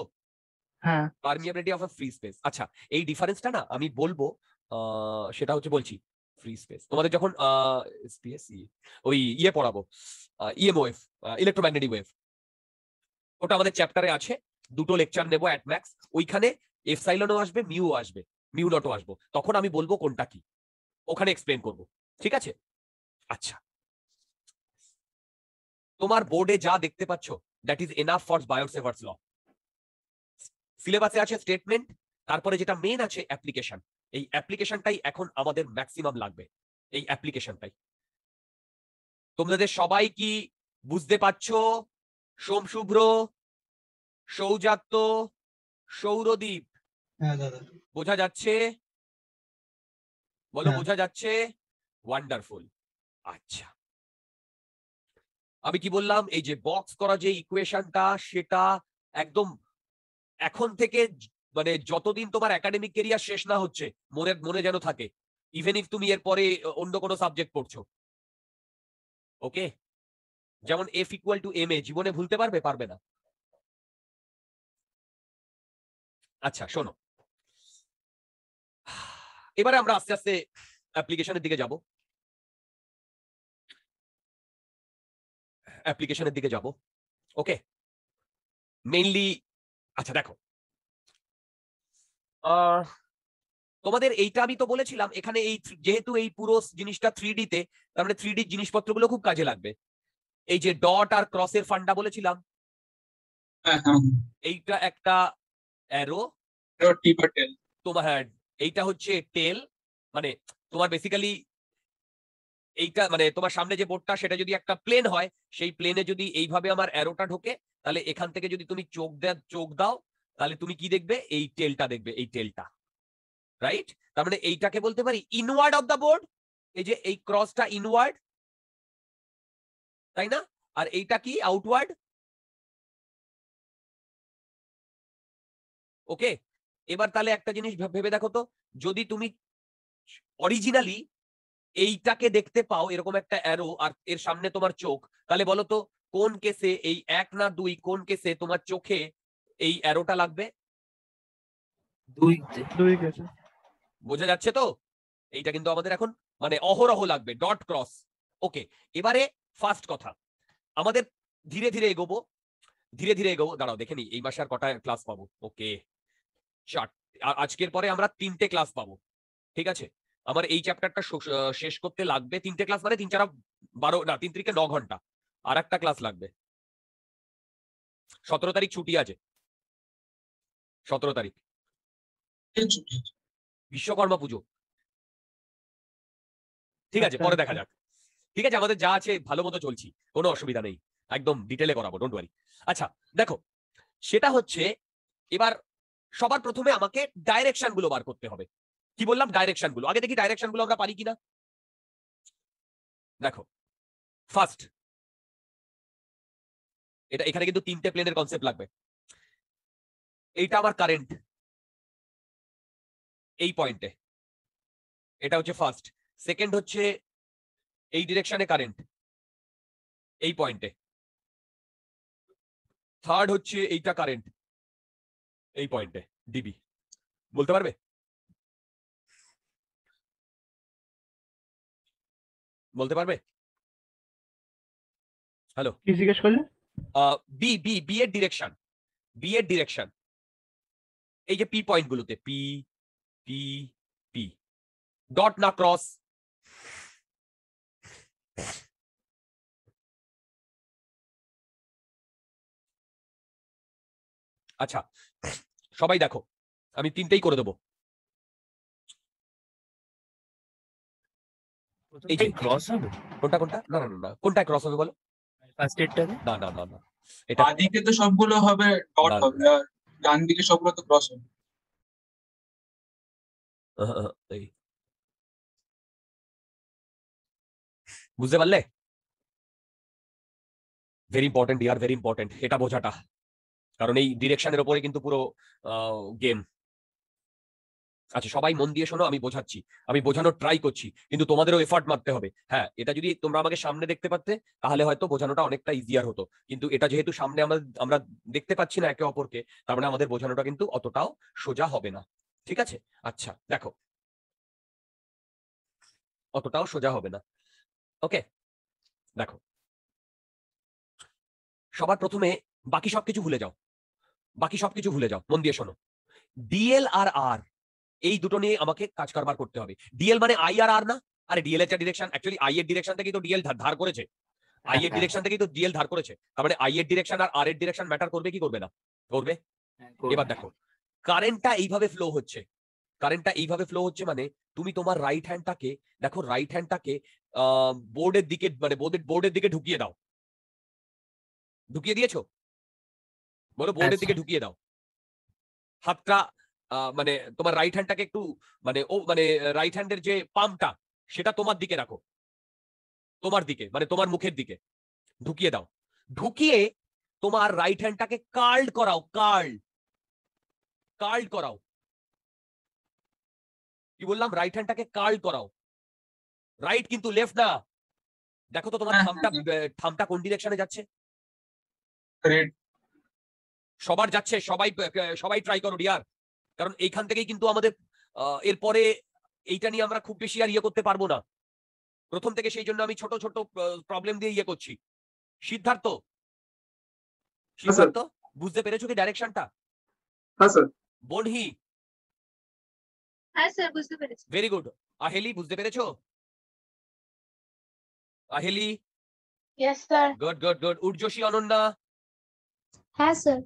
হ্যাঁ, permeability of a free space. আচ্ছা এই ডিফারেন্সটা না আমি বলবো, সেটা হচ্ছে বলছি ফ্রি স্পেস তোমাদের যখন ওই ইয়ে পড়াবো, ইএম ওয়েভ, ইলেকট্রোম্যাগনেটিক ওয়েভ, ওটা আমাদের চ্যাপ্টারে আছে। দুটো লেকচার নেবো অ্যাট ম্যাক্স, ওইখানে এফসাইলনও আসবে, মিউ আসবে, মিউ নটও আসবো, তখন আমি বলবো কোনটা কি, ওখানে এক্সপ্লেন করব। ঠিক আছে, আচ্ছা তোমার বোর্ডে যা দেখতে পাচ্ছ দ্যাট ইজ এনাফ ফর বায়োসেভার্স ল। সিলেবাসে আছে স্টেটমেন্ট, তারপরে যেটা মেন আছে অ্যাপ্লিকেশন। এই অ্যাপ্লিকেশনটাই এখন আমাদের ম্যাক্সিমাম লাগবে, এই অ্যাপ্লিকেশনটাই। তোমাদের সবাই কি বুঝতে পারছো? সোম শুভ্র, সৌজাত্য, সৌরদীপ, হ্যাঁ দাদা। বোঝা যাচ্ছে? বলো হ্যাঁ। বোঝা যাচ্ছে? ওয়ান্ডারফুল। আচ্ছা, আমি কি বললাম, এই যে বক্স করা যে ইকুয়েশনটা, সেটা একদম এখন থেকে মানে যতদিন তোমার একাডেমিক কেরিয়ার শেষ না হচ্ছে, মনে মনে যেন থাকে, ইভেন ইফ তুমি এরপরে অন্য কোনো সাবজেক্ট পড়ছো। ওকে, যেমন F equal to M A জীবনে ভুলতে পারবে? পারবে না। আচ্ছা শোনো, এবারে আমরা আস্তে আস্তে অ্যাপ্লিকেশনের দিকে যাব। অ্যাপ্লিকেশনের দিকে যাব। ওকে, মেইনলি আচ্ছা দেখো, আহ, তোমাদের এইটা আমি তো বলেছিলাম, এখানে এই যেহেতু এই পুরো জিনিসটা 3D তে, তার মানে 3D জিনিসপত্রগুলো খুব কাজে লাগবে। এই যে ডট আর ক্রসের ফান্ডা বলেছিলাম, হ্যাঁ হ্যাঁ। এইটা একটা অ্যারো, টিপার টেল। তোমার হ্যাঁ, এইটা হচ্ছে টেল। মানে তোমার বেসিক্যালি এইটা মানে তোমার সামনে যে বোর্ডটা, সেটা যদি একটা প্লেন হয়, সেই প্লেনে যদি এইভাবে আমার অ্যারোটা ঢোকে, তাহলে এখান থেকে যদি তুমি চোখ দাও, তাহলে তুমি কি দেখবে? এই টেলটা দেখবে, এই টেলটা। রাইট? তার মানে এইটাকে বলতে পারি ইনওয়ার্ড অফ দা বোর্ড। এই যে এই ক্রসটা ইনওয়ার্ড, তাই না? আর এইটা কি? আউটওয়ার্ড। ওকে, এবার তাহলে একটা জিনিস ভেবে দেখো তো, যদি তুমি অরিজিনালি এইটাকে দেখতে পাও, এরকম একটা অ্যারো, আর এর সামনে তোমার চোখ, তাহলে বলো তো কোন কেসে, এই 1 না 2, কোন কেসে তোমার চোখে এই অ্যারোটা লাগবে? 2 তে। 2 গেছে। বোঝা যাচ্ছে তো? এইটা কিন্তু আমাদের এখন মানে অহরহ লাগবে, ডট ক্রস। ওকে, এবারে ফার্স্ট কথা, আমাদের ধীরে ধীরে এগোবো, ধীরে ধীরে এগোবো। দাঁড়াও দেখে নি এই মাসে আর কটা ক্লাস পাবো। ওকে, 4। আজকের পরে আমরা 3টে ক্লাস পাবো। ঠিক আছে, আমার এই চ্যাপ্টারটা শেষ করতে লাগবে 3টে ক্লাস, মানে 3 4 12 না, 3 3 9 ঘন্টা। আর একটা ক্লাস লাগবে। 17 তারিখ ছুটি আছে। 17 তারিখ বিশ্বকর্মা পুজো। ঠিক আছে, আচ্ছা, পরে দেখা আচ্ছা। যাক। ঠিক আছে, আমাদের যা আছে ভালো মতো চলছি, কোনো অসুবিধা নেই, একদম ডিটেলে করাবো, ডোন্ট ওয়ারি। আচ্ছা দেখো, সেটা হচ্ছে এবার সবার প্রথমে আমাকে ডাইরেকশন গুলো বার করতে হবে। কি বললাম? ডাইরেকশন গুলো আগে দেখি, ডাইরেকশন গুলো আমরা পারি কিনা। দেখো, ফার্স্ট, এটা এখানে কিন্তু 3টে প্লেনের কনসেপ্ট লাগবে। এইটা আমার কারেন্ট, এই পয়েন্টে, এটা হচ্ছে ফার্স্ট। সেকেন্ড হচ্ছে এই ডিরেকশনে কারেন্ট, এই পয়েন্টে। থার্ড হচ্ছে এইটা কারেন্ট, এই পয়েন্টে, ডিবি। বলতে পারবে? বলতে পারবে? হ্যালো? কি জিজ্ঞেস করলে? বি বি বি এর ডিরেকশন, বি এর ডিরেকশন, এই যে পি পয়েন্ট গুলোতে, পি পি পি, ডট না ক্রস। আচ্ছা সবাই দেখো, আমি 3টেই করে দেবো। এই যে ক্রস হবে কোনটা কোনটা, না না না না, কোনটা ক্রস হবে বলো? ফার্স্ট এডটাতে। না না না না, এটা বাঁদিকে তো সবগুলো হবে ডট না, হবে, আর ডান দিকে সবগুলো তো ক্রস হবে। এই বুঝতে পারলে? ভেরি ইম্পর্টেন্ট ইয়ার, ভেরি ইম্পর্টেন্ট এটা বোঝাটা, কারণ এই ডিরেকশনের উপরে কিন্তু পুরো গেম। আচ্ছা সবাই মন দিয়ে শোনো, আমি বোঝাচ্ছি, আমি বোঝানোর ট্রাই করছি, কিন্তু তোমাদেরও এফর্ট মারতে হবে। হ্যাঁ, এটা যদি তোমরা আমাকে সামনে দেখতে পারতে, তাহলে হয়তো বোঝানোটা অনেকটা ইজিয়ার হতো, কিন্তু এটা যেহেতু সামনে আমরা দেখতে পাচ্ছি না একে অপরকে, তার মানে আমাদের বোঝানোটা কিন্তু অতটাও সোজা হবে না। ঠিক আছে? আচ্ছা দেখো, অতটাও সোজা হবে না। ওকে, দেখো, সবার প্রথমে বাকি সবকিছু ভুলে যাও, বাকি সবকিছু ভুলে যাও, মন দিয়ে শোনো। ডিএল আর আর, এই দুটো নিয়ে আমাকে কাজ কারবার করতে হবে। ডিএল মানে আই আর আর না? আরে ডিএল এর ডিরেকশন, অ্যাকচুয়ালি আই এর ডিরেকশন থেকে তো ডিএল ধার করেছে, আই এর ডিরেকশন থেকেই তো ডিএল ধার করেছে, তার মানে আই এর ডিরেকশন আর আর এর ডিরেকশন ম্যাটার করবে কি করবে না? করবে। এবার দেখো, কারেন্টটা এইভাবে ফ্লো হচ্ছে, কারেন্টটা এইভাবে ফ্লো হচ্ছে, মানে তুমি তোমার রাইট হ্যান্ডটাকে, দেখো রাইট হ্যান্ডটাকে বোর্ডের দিকে, মানে বোর্ডের দিকে ঢুকিয়ে দাও। ঢুকিয়ে দিয়েছো? বলো বোর্ডের দিকে ঢুকিয়ে দাও। হাতটা মানে তোমার রাইট হ্যান্ডটাকে একটু মানে রাইট হ্যান্ডের যে পামটা সেটা তোমার দিকে রাখো, তোমার দিকে মানে তোমার মুখের দিকে ঢুকিয়ে দাও। ঢুকিয়ে তোমার রাইট হ্যান্ডটাকে কার্ল করাও, কার্ল করাও। কি বললাম? রাইট হ্যান্ডটাকে কার্ল করাও, রাইট কিন্তু লেফট না। দেখো তো তোমার হ্যাঁ, থামটা হ্যাঁ, থামটা কোন ডিরেকশনে যাচ্ছে? রেড। সবার যাচ্ছে, সবাই সবাই ট্রাই করো ডিয়ার, কারণ এইখান থেকেই কিন্তু আমাদের এরপরে এইটা নিয়ে আমরা খুব বেশি আর ইয়ে করতে পারবো না প্রথম থেকে, সেই জন্য আমি ছোট ছোট প্রবলেম দিয়ে ইয়ে করছি। সিদ্ধার্থ, হ্যাঁ, স্যার। সিদ্ধার্থ বুঝতে পেরেছো কি ডাইরেকশনটা? হ্যাঁ, স্যার। বনহি, হ্যাঁ স্যার, বুঝতে পেরেছি। Very good. আহেলি, বুঝতে পেরেছো? Aheli, yes sir. Good good good. Urjashi, Ananya, হ্যাঁ স্যার।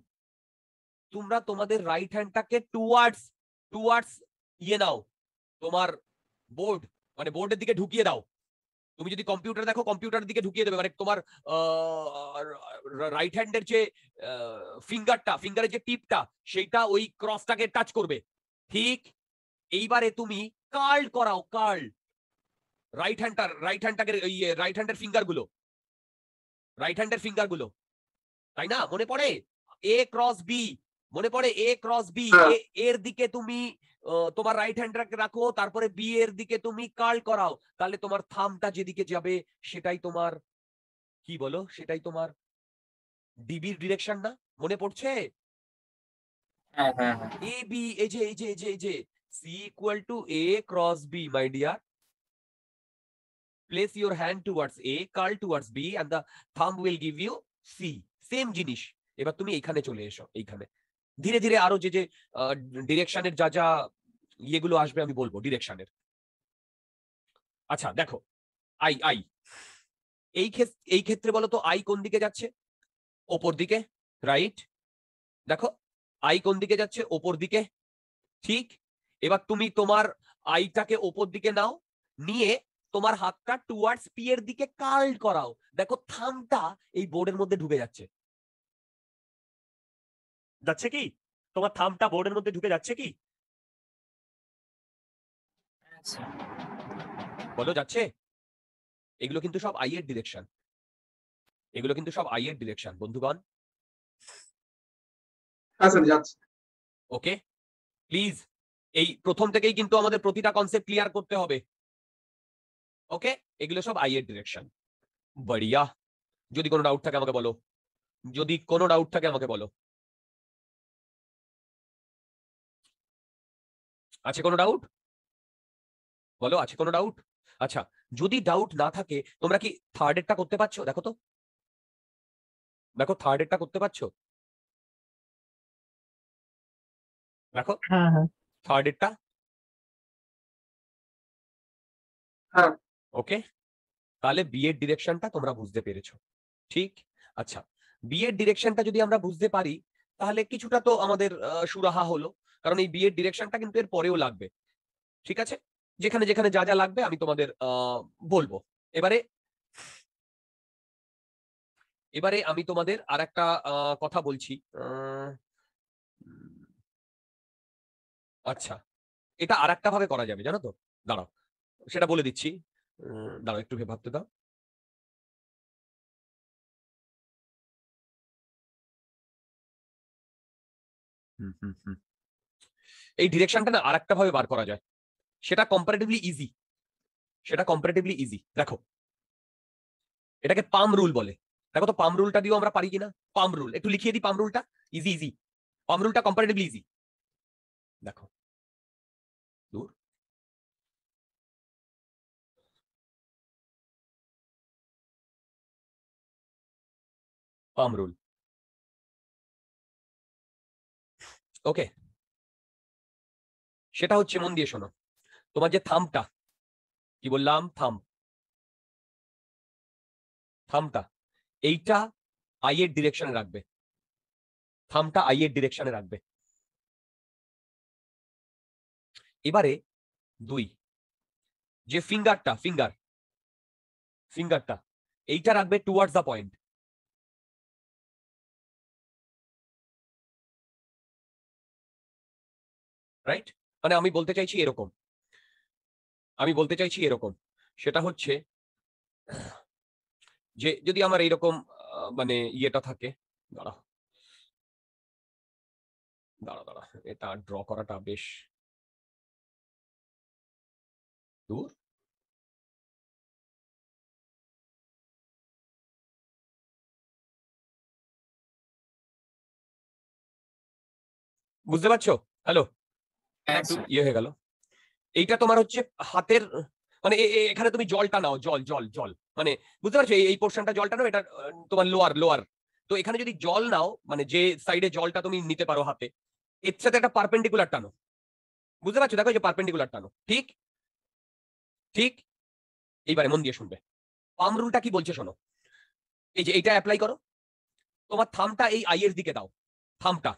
তোমরা তোমাদের রাইট হ্যান্ডটাকে টুয়ার্ডস ইয়ে নাও, তোমার বোর্ড মানে বোর্ডের দিকে ঢুকিয়ে দাও। তুমি যদি কম্পিউটার দেখো, কম্পিউটারের দিকে ঢুকিয়ে দেবে, মানে তোমার রাইট হ্যান্ডের যে ফিঙ্গারের যে টিপটা সেইটা ওই ক্রসটাকে টাচ করবে। ঠিক এইবারে তুমি কার্ল করাও, কার্ল রাইট হ্যান্ডটাকে, রাইট হ্যান্ডের ফিঙ্গার গুলো, তাই না? মনে পড়ে এ ক্রস বি, মনে পড়ে এ ক্রস বি, হ্যাঁ। এর দিকে তুমি তোমার রাইট হ্যান্ডটাকে রাখো, তারপরে বি এর দিকে তুমি কার্ল করাও, তাহলে তোমার থামটা যেদিকে যাবে সেটাই তোমার, কি বলো, সেটাই তোমার ডিবির ডিরেকশন না? মনে পড়ছে? হ্যাঁ হ্যাঁ হ্যাঁ এ বি, এই যে C equal to A cross B, my dear. Place your hand towards A, curl towards B, and the thumb will give you C. Same জিনিস। এবার তুমি এইখানে চলে এসো, এইখানে ধীরে ধীরে আরো যে যে ডিরেকশনের যা যা ইয়েগুলো আসবে আমি বলবো ডিরেকশনের। আচ্ছা দেখো, আই আই এই ক্ষেত্রে বলো তো আই কোন দিকে যাচ্ছে? ওপর দিকে, রাইট? দেখো আই কোন দিকে যাচ্ছে? ওপর দিকে, ঠিক। এবার তুমি তোমার আইটাকে ওপর দিকে নাও, নিয়ে তোমার হাতটা টুয়ার্ডস পি এর দিকে কার্ল করাও। দেখো থামটা এই বোর্ডের মধ্যে ঢুকে যাচ্ছে, যাচ্ছে কি? তোমার থামটা বোর্ডের মধ্যে ঢুকে যাচ্ছে কি? আচ্ছা। বলো, যাচ্ছে? এগুলো কিন্তু সব আই এর ডিরেকশন, এগুলো কিন্তু সব আই এর ডিরেকশন বন্ধুগণ। হ্যাঁ, স্যার, যাচ্ছে। ওকে, প্লিজ এই প্রথম থেকেই কিন্তু আমাদের প্রতিটা কনসেপ্ট ক্লিয়ার করতে হবে। ওকে, এগুলো সব আই এর ডিরেকশন। বড়িয়া। যদি কোনো ডাউট থাকে আমাকে বলো, যদি কোনো ডাউট থাকে আমাকে বলো। আছে কোনো ডাউট? বলো, আছে কোনো ডাউট? আচ্ছা, যদি ডাউট না থাকে তোমরা কি থার্ড এরটা করতে পারছো? দেখো তো, দেখো থার্ড এরটা করতে পারছো? দেখো হ্যাঁ হ্যাঁ থার্ড এরটা। হ্যাঁ। ওকে, তাহলে বি এর ডিরেকশনটা তোমরা বুঝতে পেরেছো, ঠিক? আচ্ছা, বি এর ডিরেকশনটা যদি আমরা বুঝতে পারি তাহলে কিছুটা তো আমাদের সুরাহা হলো, কারণ এই বি এর ডিরেকশনটা কিন্তু এর পরেও লাগবে। ঠিক আছে, যেখানে যেখানে যা যা লাগবে আমি তোমাদের বলবো। এবারে এবারে আমি তোমাদের আর একটা কথা বলছি। আচ্ছা, এটা আর একটা ভাবে করা যাবে, জানো তো? দাঁড়াও, সেটা বলে দিচ্ছি। দাঁড়াও, একটু ভাবতে দাও। এই ডিরেকশনটা না আর একটা ভাবে বার করা যায়, সেটা কম্পারেটিভলি ইজি, সেটা কম্পারেটিভলি ইজি। দেখো, এটাকে পাম রুল বলে। দেখো তো পাম রুলটা দিয়েও আমরা পারি কিনা? পাম রুল একটু লিখিয়ে দিই, পাম রুলটা ইজি ইজি, পাম রুলটা কম্পারেটিভলি ইজি। দেখো, দূর, পাম রুল। ওকে, সেটা হচ্ছে, মন দিয়ে শোনো, তোমার যে থামটা, কি বললাম, থামটা এইটা আই এর ডিরেকশনে রাখবে, থামটা আই এর ডিরেকশনে রাখবে। এবারে দুই, যে ফিঙ্গারটা এইটা রাখবে টুয়ার্ডস দ্য পয়েন্ট। রাইট? মানে আমি বলতে চাইছি এরকম সেটা হচ্ছে যে যদি আমার এইরকম মানে ইয়েটা থাকে, দাঁড়া দাঁড়া দাঁড়া এটা ড্র করাটা বেশ দূর। বুঝতে পারছো? হ্যালো, হ্যাঁ একটু স্যার। ইয়ে হয়ে গেল। এইটা তোমার হচ্ছে হাতের, মানে এখানে তুমি জলটা নাও, জল জল জল, মানে বুঝতে পারছো এই পোর্শনটা জলটা নাও, এটা তোমার লোয়ার। তো এখানে যদি জল নাও, মানে যে সাইডে জলটা তুমি নিতে পারো হাতে, এর সাথে একটা পারপেন্ডিকুলার টানো। বুঝতে পারছো? দেখো এই যে পারপেন্ডিকুলার টানো, ঠিক ঠিক। এইবারে মন দিয়ে শুনবে, পাম রুলটা কি বলছে শোনো। এই যে এইটা অ্যাপ্লাই করো, তোমার থামটা এই আই এর দিকে দাও, থামটা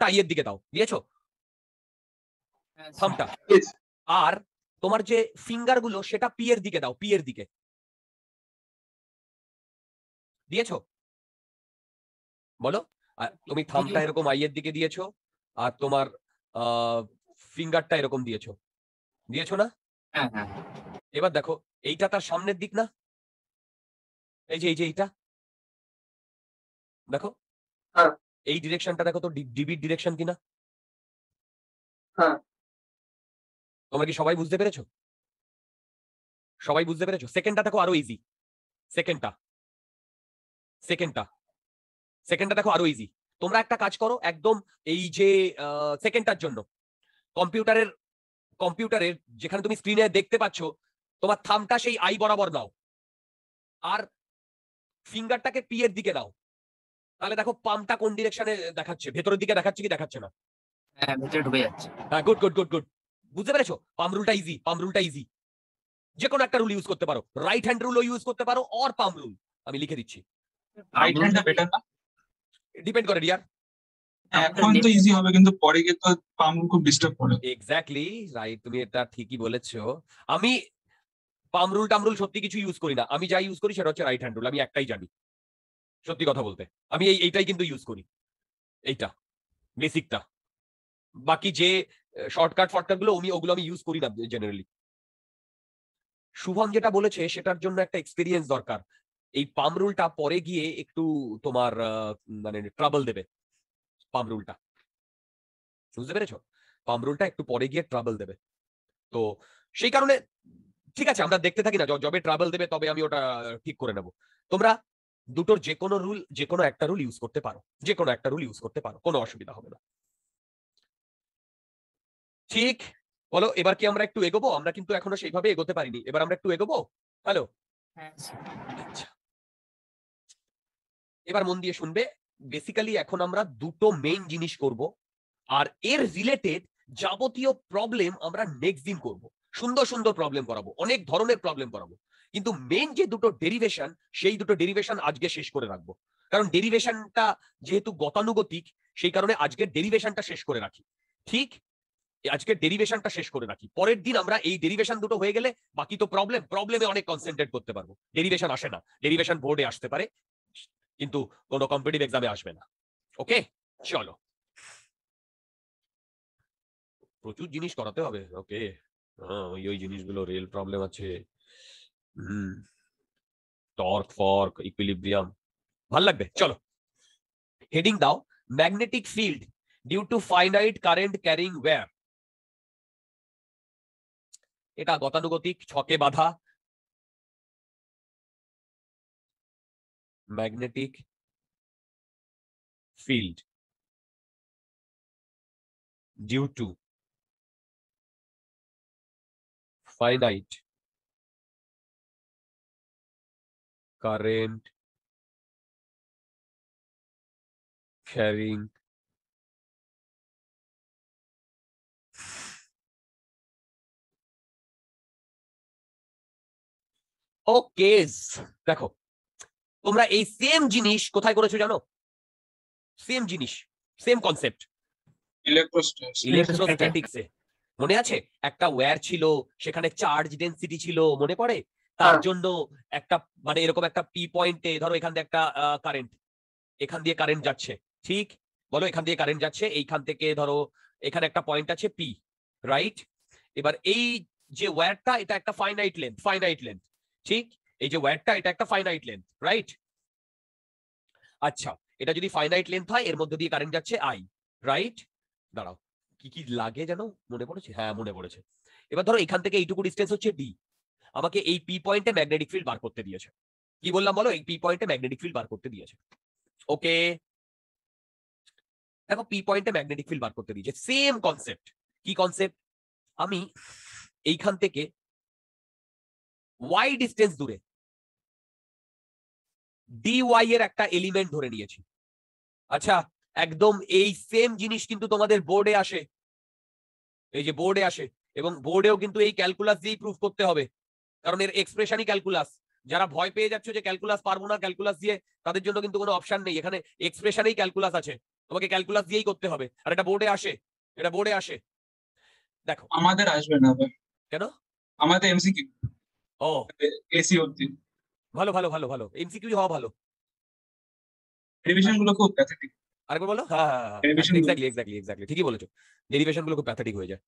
আই এর দিকে দাও, দিয়েছো হ্যাঁ স্যার। থামটা। দিয়েছি। আর তোমার যে ফিঙ্গার গুলো সেটা পি এর দিকে দাও, পি এর দিকে দিয়েছো, বলো। আর তুমি থামটা এরকম আই এর দিকে দিয়েছো, আর তোমার ফিঙ্গারটা এরকম দিয়েছো, দিয়েছো না? হ্যাঁ হ্যাঁ। এবার দেখো এইটা তার সামনের দিক না, এই যে এইটা দেখো, হ্যাঁ। এই ডিরেকশনটা দেখো তো ডিবির ডিরেকশন কিনা। হ্যাঁ। তোমরা কি সবাই বুঝতে পেরেছো? সবাই বুঝতে পেরেছো? সেকেন্ডটা দেখো আরো ইজি, সেকেন্ডটা দেখো আরো ইজি। তোমরা একটা কাজ করো, একদম এই যে সেকেন্ডটার জন্য কম্পিউটারের যেখানে তুমি স্ক্রিনে দেখতে পাচ্ছ, তোমার থামটা সেই আই বরাবর নাও, আর ফিঙ্গারটাকে পি এর দিকে নাও। তাহলে দেখো পামটা কোন ডিরেকশনে দেখাচ্ছে, ভেতরের দিকে দেখাচ্ছে কি দেখাচ্ছে না? হ্যাঁ ভিতরে ঢুকে যাচ্ছে। হ্যাঁ, গুড গুড গুড গুড। বুঝতে পেরেছো? পাম রুলটা ইজি। যে কোনো একটা রুল ইউজ করতে পারো, রাইট হ্যান্ড রুলও ইউজ করতে পারো, অর পাম রুল। আমি লিখে দিচ্ছি, রাইট হ্যান্ডটা বেটার না? ডিপেন্ড করে ডিয়ার। এখন তো ইজি হবে, কিন্তু পরে গিয়ে তো পাম খুব ডিস্টার্ব করে। এক্স্যাক্টলি রাইট, তুমি এটা ঠিকই বলেছো। আমি পাম রুল টাম রুল সত্যি কিছু ইউজ করি না, আমি যা ইউজ করি সেটা হচ্ছে রাইট হ্যান্ড রুল। আমি একটাই জানি, সত্যি কথা বলতে আমি এইটাই কিন্তু ইউজ করি, এইটা বেসিকটা। বাকি যে শর্টকাট গুলো ওগুলো আমি ইউজ করি না জেনারেলি। শুভম যেটা বলেছে সেটার জন্য একটা এক্সপিরিয়েন্স দরকার। এই পাম রুলটা পরে গিয়ে একটু তোমার মানে ট্রাবল দেবে, পাম রুলটা, বুঝতে পেরেছো? পাম রুলটা একটু পরে গিয়ে ট্রাবল দেবে। তো সেই কারণে ঠিক আছে, আমরা দেখতে থাকি না, যবে ট্রাবল দেবে তবে আমি ওটা ঠিক করে নেব। তোমরা দুটোর যে কোনো একটা রুল ইউজ করতে পারো, কোনো অসুবিধা হবে না। ঠিক, বলো এবার কি আমরা একটু এগোবো? আমরা কিন্তু এখনো সেইভাবে এগোতে পারিনি, এবার আমরা একটু এগোবো। হ্যালো, হ্যাঁ স্যার। আচ্ছা, এবার মন দিয়ে শুনবে। বেসিক্যালি এখন আমরা দুটো মেইন জিনিস করব, আর এর রিলেটেড যাবতীয় প্রবলেম আমরা নেক্সট দিন করব। সুন্দর সুন্দর প্রবলেম করাবো, অনেক ধরনের প্রবলেম করাবো, কিন্তু মেইন যে দুটো ডেরিভেশন, সেই দুটো ডেরিভেশন আজকে শেষ করে রাখবো। কারণ ডেরিভেশনটা যেহেতু গতানুগতিক, সেই কারণে আজকে ডেরিভেশনটা শেষ করে রাখি। ঠিক, আজকে ডেরিভেশনটা শেষ করে রাখি, পরের দিন আমরা এই ডেরিভেশন দুটো হয়ে গেলে বাকি তো প্রবলেমে অনেক কনসেন্ট্রেট করতে পারবো। ডেরিভেশন আসে না, ডেরিভেশন বোর্ডে আসতে পারে কিন্তু কোনো কম্পিটিটিভ এক্সামে আসবে না। ওকে, চলো, প্রচুর জিনিস করাতে হবে। ওকে, ওই জিনিসগুলো, রেল প্রবলেম আছে, টর্ক ফর্ক ইকুইলিব্রিয়াম, ভাল লাগবে। চলো, হেডিং দাও, magnetic field due to finite current carrying wire. এটা গতানুগতিক, ছকে বাঁধা। Magnetic field due to finite current carrying okay. দেখো তোমরা এই সেম জিনিস কোথায় করেছো জানো? সেম জিনিস, সেম কনসেপ্ট, ইলেকট্রোস্ট্যাটিক্সে। মনে আছে? একটা ওয়্যার ছিল, সেখানে চার্জ ডেনসিটি ছিল, মনে পড়ে? তার হ্যাঁ। জন্য একটা মানে এরকম একটা পি পয়েন্টে ধরো এখান দিয়ে একটা কারেন্ট, এখান দিয়ে কারেন্ট যাচ্ছে, ঠিক? বলো এখান দিয়ে কারেন্ট যাচ্ছে, এইখান থেকে ধরো এখানে একটা পয়েন্ট আছে পি, রাইট? এবার এই যে ওয়্যারটা, এটা একটা ফাইনাইট লেন্থ, ঠিক? এই যে ওয়্যারটা, এটা একটা ফাইনাইট লেন্থ, রাইট? আচ্ছা, এটা যদি ফাইনাইট লেন্থ হয়, এর মধ্যে দিয়ে কারেন্ট যাচ্ছে আই, রাইট? দাঁড়াও, কি কি লাগে যেন, মনে পড়েছে? হ্যাঁ, মনে পড়েছে। এবার ধরো এখান থেকে এইটুকু ডিস্টেন্স হচ্ছে ডি, আমাকে এই পি পয়েন্টে ম্যাগনেটিক ফিল্ড বার করতে দিয়েছে। কি বললাম বলো? এই পি পয়েন্টে ম্যাগনেটিক ফিল্ড বার করতে দিয়েছে। ওকে, দেখো পি পয়েন্টে ম্যাগনেটিক ফিল্ড বার করতে দিয়েছে। Same concept. কি কনসেপ্ট? আমি এইখান থেকে ওয়াই ডিস্টেন্স দূরে ডিওয়াই এর একটা এলিমেন্ট ধরে নিয়েছি। আচ্ছা, একদম এই সেম জিনিস কিন্তু তোমাদের বোর্ডে আসে, এই যে বোর্ডে আসে, এবং বোর্ডেও কিন্তু এই ক্যালকুলাস দিয়েই প্রুফ করতে হবে, কারণ এর এক্সপ্রেশনই ক্যালকুলাস। যারা ভয় পেয়ে যাচ্ছে যে ক্যালকুলাস পারবো না ক্যালকুলাস দিয়ে, তাদের জন্য কিন্তু কোনো অপশন নেই, এখানে এক্সপ্রেশনেই ক্যালকুলাস আছে, তোমাকে ক্যালকুলাস দিয়েই করতে হবে। আর এটা বোর্ডে আসে, এটা বোর্ডে আসে। দেখো আমাদের আসবে না আবার, কেন? আমাদের এমসিকিউ ও, এসি অব্দি, ভালো ভালো ভালো ভালো, এমসিকিউ হওয়া ভালো। রিভিশন গুলো খুব প্যাথেটিক। আরেকবার বলো। হ্যাঁ, Derivation গুলো। এক্স্যাক্টলি ঠিকই বলেছো, ডেরিভেশন গুলো খুব প্যাথেটিক হয়ে যায়।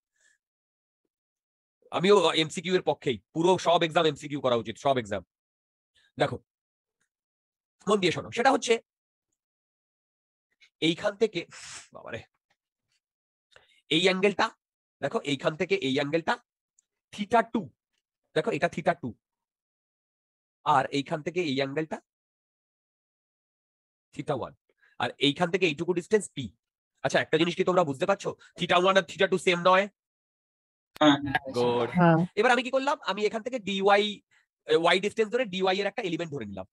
আমিও এমসিকিউ এর পক্ষেই, পুরো সব এক্সাম এমসিকিউ করা উচিত, সব এক্সাম। দেখো, মন দিয়ে শোনো, সেটা হচ্ছে এইখান থেকে, বাবারে, এই অ্যাঙ্গেলটা দেখো, এইখান থেকে এই অ্যাঙ্গেলটা θ2, দেখো এটা θ2, আর এইখান থেকে এই অ্যাঙ্গেলটা θ1, আর এইখান থেকে এইটুকু ডিস্টেন্স পি। আচ্ছা, একটা জিনিস কি তোমরা বুঝতে পারছো? θ1 আর θ2 সেম নয়? হ্যাঁ, গুড। হ্যাঁ এবার আমি কি করলাম? আমি এখান থেকে ডিওয়াই, ওয়াই ডিস্টেন্স ধরে ডিওয়াই এর একটা এলিমেন্ট ধরে নিলাম।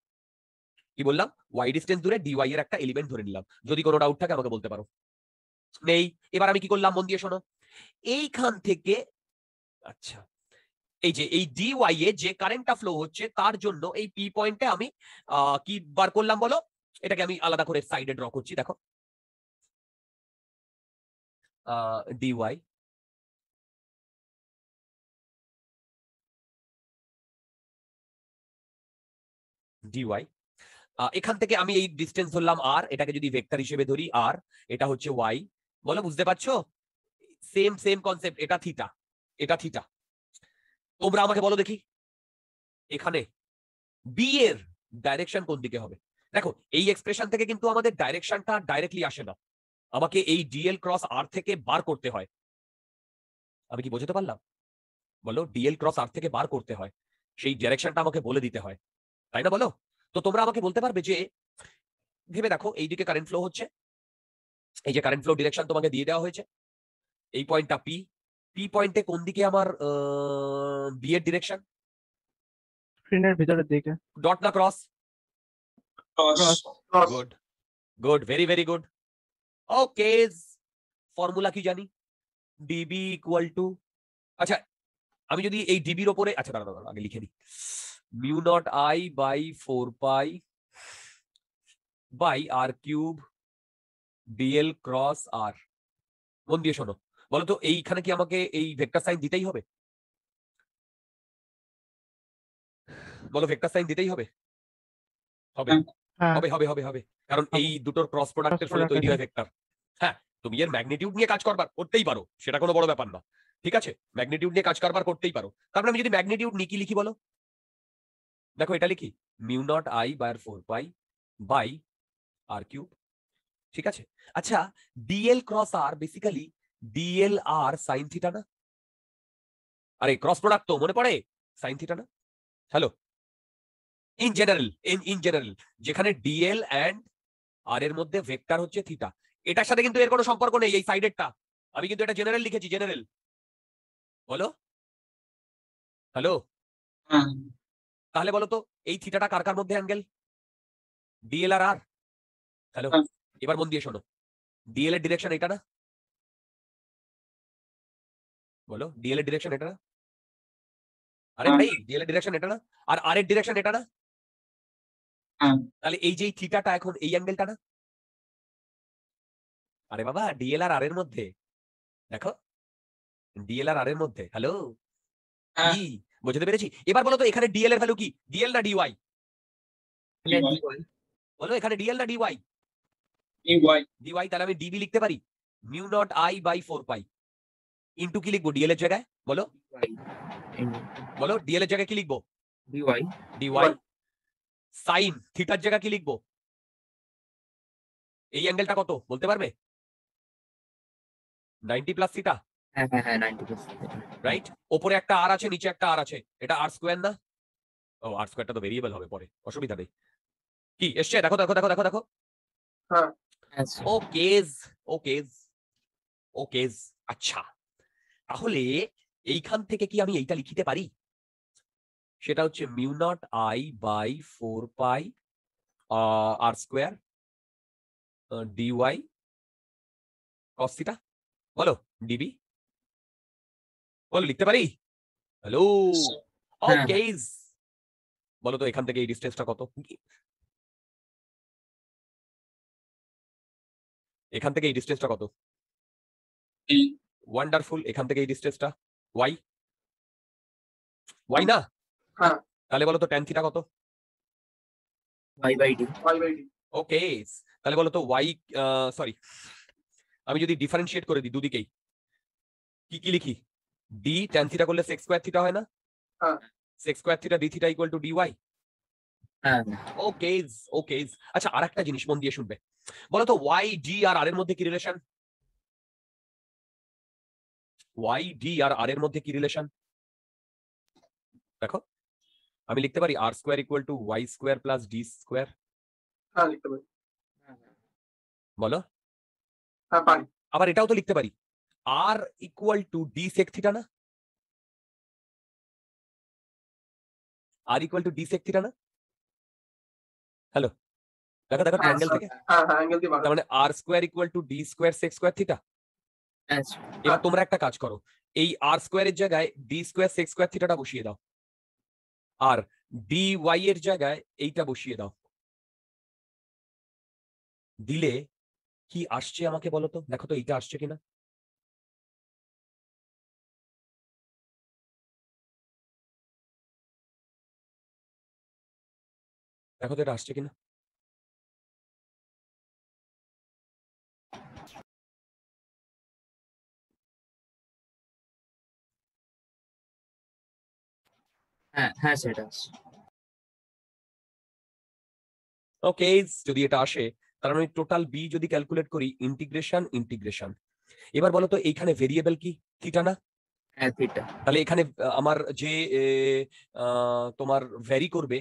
কি বললাম? ওয়াই ডিস্টেন্স ধরে ডিওয়াই এর একটা এলিমেন্ট ধরে নিলাম। যদি কোনো ডাউট থাকে আমাকে বলতে পারো। নেই? এবার আমি কি করলাম? মন দিয়ে শোনো, এইখান থেকে, আচ্ছা, এই যে এই ডিওয়াই এ যে কারেন্টটা ফ্লো হচ্ছে, তার জন্য এই পি পয়েন্টে আমি কি বার করলাম বলো? এটাকে আমি আলাদা করে সাইডে ড্র করছি, দেখো, ডিওয়াই ডিওয়াই, এখান থেকে আমি এই ডিস্টেন্স ধরলাম আর, এটাকে যদি ভেক্টর হিসেবে ধরি আর, এটা হচ্ছে ওয়াই। বলো, বুঝতে পারছো? Same same concept. এটা থিটা, এটা থিটা। তোমরা আমাকে বলো দেখি, এখানে বি এর ডাইরেকশন কোন দিকে হবে? দেখো, এই এক্সপ্রেশন থেকে কিন্তু আমাদের ডাইরেকশনটা ডাইরেক্টলি আসে না, আমাকে এই ডিএল ক্রস আর থেকে বার করতে হয়। আমি কি বোঝাতে পারলাম? বলো, ডিএল ক্রস আর থেকে বার করতে হয়, সেই ডাইরেকশনটা আমাকে বলে দিতে হয়, তাই না? বলো। তো তোমরা আমাকে বলতে পারবে যে, ভেবে দেখো, এইদিকে কারেন্ট ফ্লো হচ্ছে, এই যে কারেন্ট ফ্লো ডিরেকশন তোমাকে দিয়ে দেওয়া হয়েছে, এই পয়েন্টটা পি, পি পয়েন্টে কোন দিকে আমার বি এর ডিরেকশন? স্ক্রিনের ভিতরের দিকে। ডট না cross? Cross. Cross. Good good, very very good. Okay, formula কি জানি? ডিবি ইকুয়াল টু, আচ্ছা, আমি যদি এই ডিবির ওপরে, আচ্ছা দাঁড়া দাঁড়া, আগে লিখে দিই, mu naught I by 4 pi by R cube dL cross R. মন দিয়ে শোনো, বলো তো, এইখানে কি আমাকে এই ভেক্টর সাইন দিতেই হবে? বলো, ভেক্টর সাইন দিতেই হবে? হবে হ্যাঁ হবে হবে হবে হবে, কারণ এই দুটোর ক্রস প্রোডাক্টের ফলে product তৈরি আছে। হয় ভেক্টর। হ্যাঁ, তুমি এর ম্যাগনিটিউড নিয়ে কাজ করতেই পারো, সেটা কোনো বড় ব্যাপার না, ঠিক আছে? ম্যাগনিটিউড নিয়ে কাজ করতেই পারো। তারপরে আমি যদি ম্যাগনিটিউড নিয়ে কি লিখি বলো? দেখো, এটা লিখি mu naught I by 4 pi by R cube, ঠিক আছে? আচ্ছা, DL cross R basically DL R sine theta না? আরে ক্রস প্রোডাক্ট তো মনে পড়ে, সাইন থিটা না? হ্যালো, ইন জেনারেল যেখানে ডিএল এন্ড আর এর মধ্যে ভেক্টর হচ্ছে থিটা, এটার সাথে কিন্তু এর কোনো সম্পর্ক নেই, এই সাইডেরটা। আমি কিন্তু এটা জেনারেল লিখেছি, জেনারেল। বলো, হ্যালো, হ্যাঁ, তাহলে বলো তো, এই থিটাটা কার কার মধ্যে অ্যাঙ্গেল? ডিএল আর আর। হ্যালো, হ্যাঁ। এবার মন দিয়ে শোনো, ডিএল এর ডিরেকশন এটা না? বলো, ডিএল এর ডিরেকশন এটা না? আরে হ্যাঁ। ভাই, ডিএল এর ডিরেকশন এটা না? আর আর এর ডিরেকশন এটা না? হ্যাঁ। তাহলে এই যে এই থিটাটা এখন এই অ্যাঙ্গেলটা না? আরে বাবা, ডিএল আর আর এর মধ্যে, দেখো, ডিএল আর আর এর মধ্যে। হ্যালো, হ্যাঁ। কি বুঝতে পেরেছি? এবার বলো তো, এখানে ডিএল এর ভ্যালু কি? ডিএল না ডিওয়াই? DY বলো, এখানে ডিএল না ডিওয়াই? EY ডিওয়াই, তাহলে আমি ডিবি লিখতে পারি। Mu naught I by 4 pi into কি লিখবো ডিএল এর জায়গায়? বলো বলো, ডিএল এর জায়গায় কি লিখবো? Dy dy. সাইন থিটার জায়গা কি লিখবো? এই অ্যাঙ্গেলটা কত বলতে পারবে? 90 প্লাস থিটা, হ্যাঁ হ্যাঁ হ্যাঁ 90%। রাইট? ওপরে একটা আর আছে, নিচে একটা আর আছে, এটা আর স্কোয়ার না? ও আর স্কোয়ারটা তো ভেরিয়েবল হবে পরে, অসুবিধা নেই। কি এসছে? দেখো দেখো দেখো দেখো দেখো। হ্যাঁ ওকেজ ওকেজ ওকেজ। আচ্ছা, তাহলে এইখান থেকে কি আমি এইটা লিখিতে পারি? সেটা হচ্ছে mu naught I by 4 pi R square DY cos theta, বলো ডিবি, বলো লিখতে পারি? হ্যালো হ্যাঁ। ওকেজ, বলো তো এখান থেকে এই ডিস্টেন্সটা কত? এখান থেকে এই ডিস্টেন্সটা কত? এই ওয়ান্ডারফুল। এখান থেকে এই ডিস্টেন্সটা ওয়াই, ওয়াই না? হ্যাঁ তাহলে বলো তো ট্যান থিটা কত? Y by D. y/d okay, তাহলে বলো তো ওয়াই, সরি, আমি যদি ডিফারেন্সিয়েট করে দিই দুদিকেই, কি কি লিখি? ডি ট্যান থিটা করলে সেক স্কোয়ার থিটা হয় না? হ্যাঁ। Sec square theta D theta equal to DY. হ্যাঁ ওকেজ ওকেজ। আচ্ছা, আর একটা জিনিস মন দিয়ে শুনবে, বলো তো ওয়াই ডি আর আর এর মধ্যে কি relation? Y d R R এর মধ্যে কি রিলেশন? দেখো, আমি লিখতে পারি R square equal to y square plus d square, হ্যাঁ লিখতে পারি। বলো। হ্যাঁ পারি। আবার এটাও তো লিখতে পারি R equal to d sec theta না? R equal to d sec theta না? হ্যালো, দেখো দেখো হ্যাঁ অ্যাঙ্গেল থেকে, হ্যাঁ অ্যাঙ্গেল দিয়ে তার বানাবো। মানে R square equal to d square sec square theta. হ্যাঁ এবার তোমরা একটা কাজ করো, এই আর স্কোয়ারের জায়গায় ডি স্কোয়ার সেক স্কোয়ার থিটাটা বসিয়ে দাও, আর ডি ওয়াই এর জায়গায় এইটা বসিয়ে দাও, দিলে কি আসছে আমাকে বলো তো? দেখো তো এইটা আসছে কিনা। দেখো তো এটা আসছে কিনা। হ্যাঁ হ্যাঁ সেটা আছে। ওকে, যদি এটা আসে তার মানে টোটাল বি যদি ক্যালকুলেট করি, ইন্টিগ্রেশন ইন্টিগ্রেশন। এবার বলো তো এইখানে ভেরিয়েবল কি? থিটা না? হ্যাঁ থিটা। তাহলে এখানে আমার যে তোমার ভ্যারি করবে,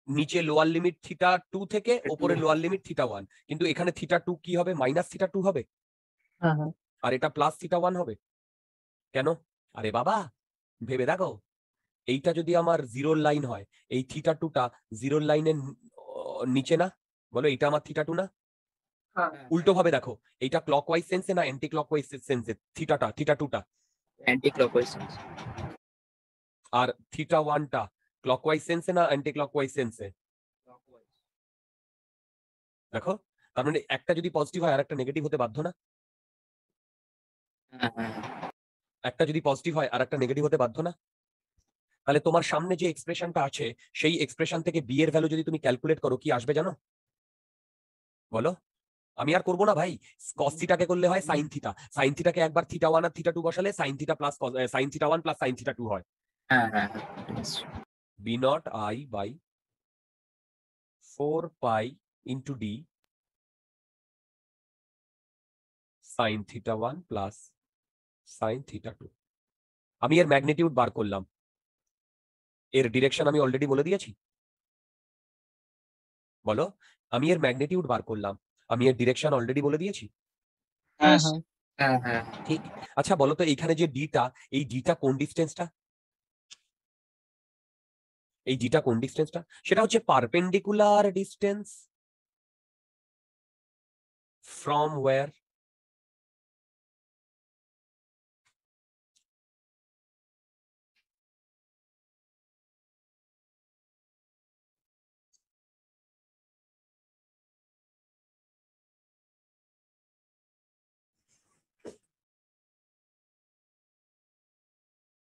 নিচে লোয়ার লিমিট থিটা 2 থেকে উপরে লোয়ার লিমিট থিটা 1, কিন্তু এখানে থিটা 2 কি হবে? মাইনাস থিটা 2 হবে, হ্যাঁ হ্যাঁ আর এটা প্লাস থিটা 1 হবে। কেন? আরে বাবা, ভেবে দেখো, এইটা যদি আমার জিরোর লাইন হয়, এই থিটা 2টা জিরোর লাইনের নিচে না? বলো, এইটা আমার থিটা 2 না? হ্যাঁ উল্টো ভাবে দেখো, এইটা ক্লকওয়াইজ সেন্সে না অ্যান্টি ক্লকওয়াইজ সেন্সে? থিটা 2টা অ্যান্টি ক্লকওয়াইজ। আর থিটা 1টা ক্লকওয়াইজ সেন্সে না অ্যান্টি ক্লকওয়াইজ সেন্সে? দেখো, তার মানে একটা যদি পজিটিভ হয় আর একটা নেগেটিভ হতে বাধ্য না? হ্যাঁ হ্যাঁ একটা যদি পজিটিভ হয় আর একটা নেগেটিভ হতে বাধ্য না? তাহলে তোমার সামনে যে এক্সপ্রেশনটা আছে, সেই এক্সপ্রেশন থেকে বি এর ভ্যালু যদি তুমি ক্যালকুলেট করো, কি আসবে জানো? বলো। আমি আর করবো না ভাই, কস থিটাকে করলে হয় সাইন থিটা, সাইন থিটাকে একবার থিটা 1 আর থিটা 2 বসালে sine theta plus sine theta 1 plus sine theta 2 হয়। হ্যাঁ হ্যাঁ ঠিক আছে। B naught I by 4 pi into D sine theta 1 plus sine theta 2। আমি এর ম্যাগনিটিউড বার করলাম, এর ডিরেকশন আমি অলরেডি বলে দিয়েছি। বলো, আমি এর ম্যাগনিটিউড বার করলাম, আমি এর ডিরেকশন অলরেডি বলে দিয়েছি। হ্যাঁ হ্যাঁ হ্যাঁ হ্যাঁ হ্যাঁ ঠিক। আচ্ছা বলো তো এইখানে যে ডিটা, এই ডিটা কোন ডিস্টেন্সটা? এই ডিটা কোন ডিস্টেন্সটা? সেটা হচ্ছে পারপেন্ডিকুলার ডিস্টেন্স ফ্রম ওয়্যার?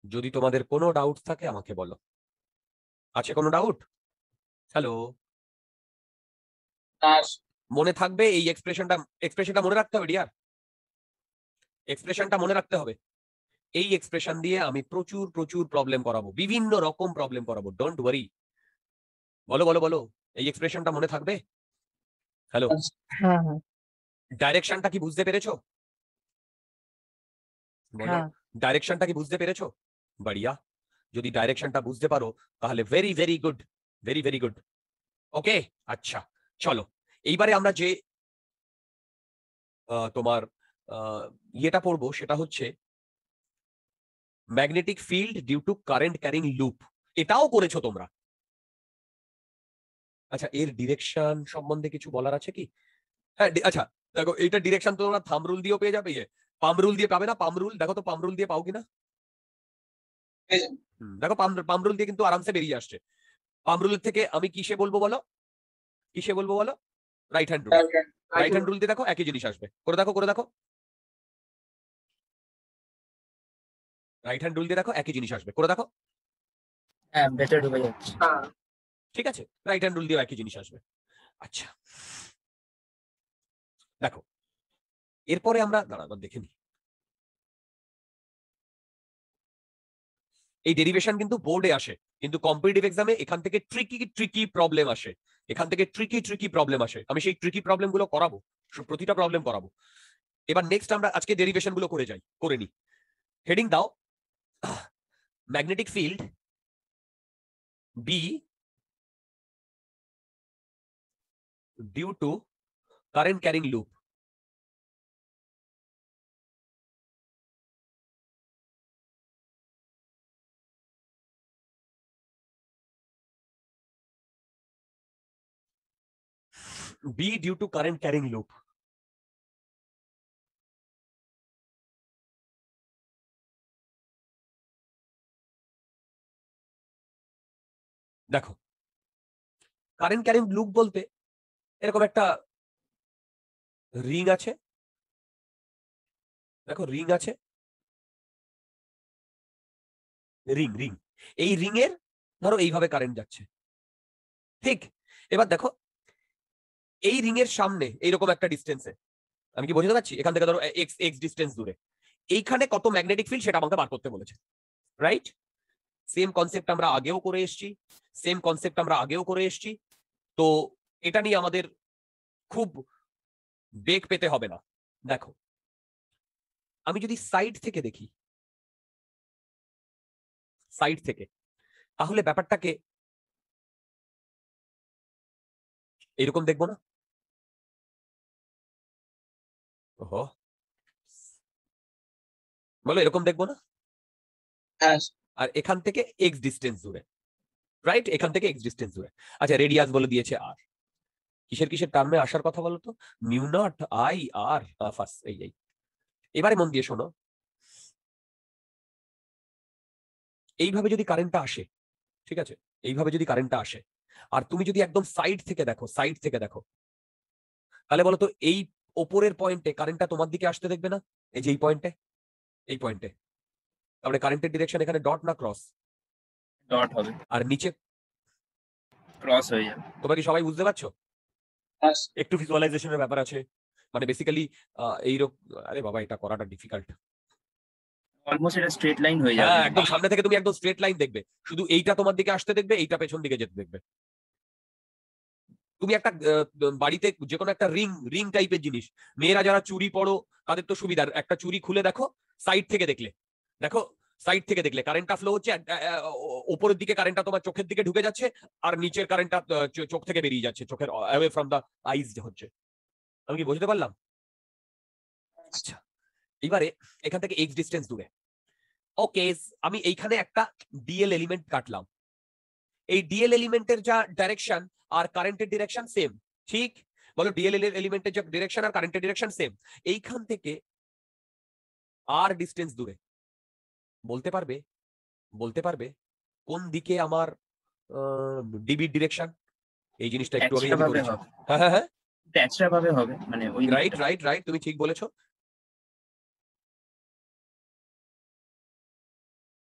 যদি তোমাদের কোনো ডাউট থাকে আমাকে বলো। আছে কোনো ডাউট? হ্যালো, আর মনে থাকবে এই এক্সপ্রেশনটা মনে রাখতে হবে ডিয়ার। এক্সপ্রেশনটা মনে রাখতে হবে। এই এক্সপ্রেশন দিয়ে আমি প্রচুর প্রচুর প্রবলেম করাবো, বিভিন্ন রকম প্রবলেম করাবো, ডোন্ট ওয়ারি। বলো বলো বলো, এই এক্সপ্রেশনটা মনে থাকবে? হ্যালো, হ্যাঁ হ্যাঁ ডাইরেকশনটা কি বুঝতে পেরেছো? বলো, হ্যাঁ ডাইরেকশনটা কি বুঝতে পেরেছো? বাড়িয়া, যদি ডাইরেকশনটা বুঝতে পারো তাহলে very very good, very very good. Okay, আচ্ছা চলো এইবারে আমরা যে তোমার ইয়েটা পড়বো সেটা হচ্ছে magnetic field due to current carrying loop. এটাও করেছো তোমরা। আচ্ছা, এর ডিরেকশন সম্বন্ধে কিছু বলার আছে কি? হ্যাঁ, আচ্ছা দেখো, এটা ডিরেকশন তোমরা থাম্ব রুল দিয়েও পেয়ে যাবে, পাম রুল দিয়ে পাবে না? পাম রুল দেখো তো, পাম রুল দিয়ে পাও কিনা? দেখো, পাম রুল দিয়ে কিন্তু আরামসে বেরিয়ে আসছে। পাম রুল থেকে আমি কিসে বলবো বলো, কিসে বলবো বলো? Right hand rule. Right hand rule দিয়ে দেখো একই জিনিস আসবে। করে দেখো, করে দেখো, রাইট হ্যান্ড রুল দিয়ে দেখো একই জিনিস আসবে, করে দেখো। হ্যাঁ, বেটার ঢুকে যাচ্ছে। হ্যাঁ ঠিক আছে, রাইট হ্যান্ড রুল দিয়েও একই জিনিস আসবে। আচ্ছা দেখো, এরপরে আমরা দাঁড়াবার দেখে নিই। এই ডেরিভেশন কিন্তু বোর্ডে আসে, কিন্তু কম্পিটিটিভ এক্সামে এখান থেকে ট্রিকি ট্রিকি প্রবলেম আসে, এখান থেকে ট্রিকি ট্রিকি প্রবলেম আসে। আমি সেই ট্রিকি প্রবলেম গুলো করাবো, প্রতিটা প্রবলেম করাবো। এবার নেক্সট আমরা আজকে ডেরিভেশন গুলো করে যাই, করে নি। হেডিং দাও, magnetic field B due to current carrying loop. B due to current carrying loop. দেখো, কারেন্ট ক্যারিং লুপ বলতে এরকম একটা রিং আছে, দেখো রিং আছে, রিং রিং, এই রিং এর ধরো এইভাবে কারেন্ট যাচ্ছে, ঠিক? এবার দেখো, এই রিং এর সামনে এইরকম একটা ডিস্টেন্সে, আমি কি বোঝাতে পারছি? এখান থেকে ধরো এক্স এক্স ডিস্টেন্স দূরে এইখানে কত ম্যাগনেটিক ফিল্ড সেটা আমাকে বার করতে বলেছে, রাইট? সেম কনসেপ্ট আমরা আগেও করে এসেছি, সেম কনসেপ্ট আমরা আগেও করে এসেছি। তো এটা নিয়ে আমাদের খুব বেগ পেতে হবে না। দেখো, আমি যদি সাইড থেকে দেখি, সাইড থেকে, তাহলে ব্যাপারটাকে এরকম দেখবো না? ওহো, বলো এরকম দেখবো না? হ্যাঁ আর এখান থেকে এক্স ডিস্টেন্স দূরে, রাইট? এখান থেকে এক্স ডিস্টেন্স দূরে। আচ্ছা, রেডিয়াস বলে দিয়েছে আর। কিসের কিসের টার্মে আসার কথা বলো তো? Mu naught I R first, এই এবারে মন দিয়ে শোনো, এইভাবে যদি কারেন্টটা আসে, ঠিক আছে, এইভাবে যদি কারেন্টটা আসে, আর তুমি যদি একদম সাইড থেকে দেখো, সাইড থেকে দেখো, তাহলে বলো তো এই ওপরের পয়েন্টে কারেন্টটা তোমার দিকে আসতে দেখবে না? এই যে এই পয়েন্টে, এই পয়েন্টে, তাহলে কারেন্টের ডিরেকশন এখানে ডট না ক্রস? ডট হবে, আর নিচে ক্রস হয়ে যাবে। তোমরা কি সবাই বুঝতে পারছো? হ্যাঁ একটু ভিজুয়ালাইজেশনের ব্যাপার আছে, মানে বেসিক্যালি এইরকম। আরে বাবা, এটা করাটা ডিফিকাল্ট। অলমোস্ট এটা স্ট্রেট লাইন হয়ে যাবে। হ্যাঁ, একদম সামনে থেকে তুমি একদম স্ট্রেট লাইন দেখবে, শুধু এইটা তোমার দিকে আসতে দেখবে, এইটা পেছন দিকে যেতে দেখবে। তুমি একটা বাড়িতে যে কোনো একটা রিং রিং টাইপের জিনিস, মেয়েরা যারা চুড়ি পরো তাদের তো সুবিধার, একটা চুড়ি খুলে দেখো, সাইড থেকে দেখলে, দেখো সাইড থেকে দেখলে কারেন্টটা ফ্লো হচ্ছে, ওপরের দিকে কারেন্টটা তোমার চোখের দিকে ঢুকে যাচ্ছে, আর নিচের কারেন্টটা চোখ থেকে বেরিয়ে যাচ্ছে, চোখের অ্যাওয়ে ফ্রম দা আইজ হচ্ছে। আমি কি বুঝতে পারলাম? আচ্ছা, এবারে এখান থেকে এক্স ডিস্টেন্স দূরে, ওকে, আমি এইখানে একটা ডিএল এলিমেন্ট কাটলাম। এই ডিএল এলিমেন্টের যা ডাইরেকশন আর কারেন্টের ডিরেকশন সেম, ঠিক? বলো, ডিএল এলিমেন্টের যা ডিরেকশন আর কারেন্টের ডিরেকশন সেম। এইখান থেকে আর ডিস্টেন্স দূরে, বলতে পারবে, বলতে পারবে কোন দিকে আমার ডিবির ডিরেকশন? এই জিনিসটা একটু আগে এক্সট্রা আমি ভাবে বলেছি। হবে, হ্যাঁ হ্যাঁ হ্যাঁ, এক্সট্রা ভাবে হবে, মানে ওই রাইট রাইট রাইট, তুমি ঠিক বলেছো,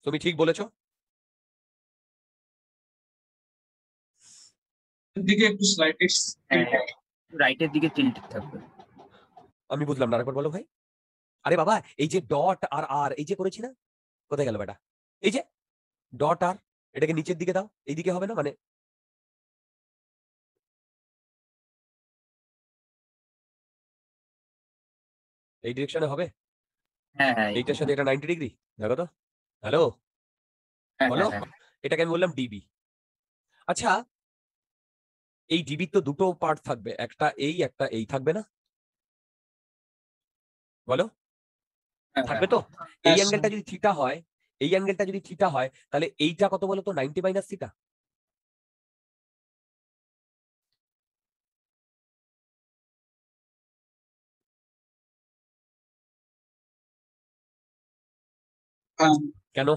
তুমি ঠিক বলেছো। দিকে একটু স্লাইড রাইটের দিকে টিল্ট থাকবে। আমি বুঝলাম না, আরেকবার বলো ভাই। আরে বাবা এই যে ডট আর আর এই যে করেছি না, কোথায় গেল বেটা? এই যে ডট আর, এটাকে নিচের দিকে দাও, এইদিকে হবে না মানে এই ডিরেকশনে হবে, হ্যাঁ হ্যাঁ এইটার সাথে এটা 90 ডিগ্রি। দেখো তো, হ্যালো হ্যাঁ বলো, হ্যাঁ এটাকে আমি বললাম ডিবি। আচ্ছা এই ডিবি তো দুটো পার্ট থাকবে, একটা এই থাকবে না, বলো হ্যাঁ থাকবে তো? এই হ্যাঁ, অ্যাঙ্গেলটা যদি থিটা হয়, এই অ্যাঙ্গেলটা যদি থিটা হয়, তাহলে এইটা কত বলো তো? 90 মাইনাস থিটা। হ্যাঁ, কেন?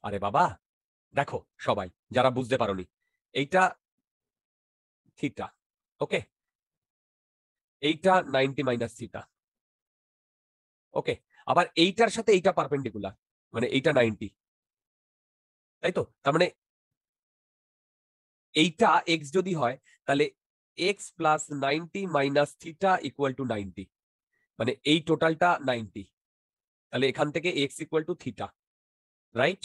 আরে বাবা দেখো সবাই যারা বুঝতে পারোনি, এইটা থিটা, ওকে, এইটা 90 মাইনাস থিটা, ওকে, আবার এইটার সাথে এইটা পারপেন্ডিকুলার, মানে এইটা 90, তাই তো? তার মানে এইটা এক্স যদি হয়, তাহলে X plus 90 minus theta equal to 90, মানে এই টোটালটা 90, তাহলে এখান থেকে X equal to theta, right?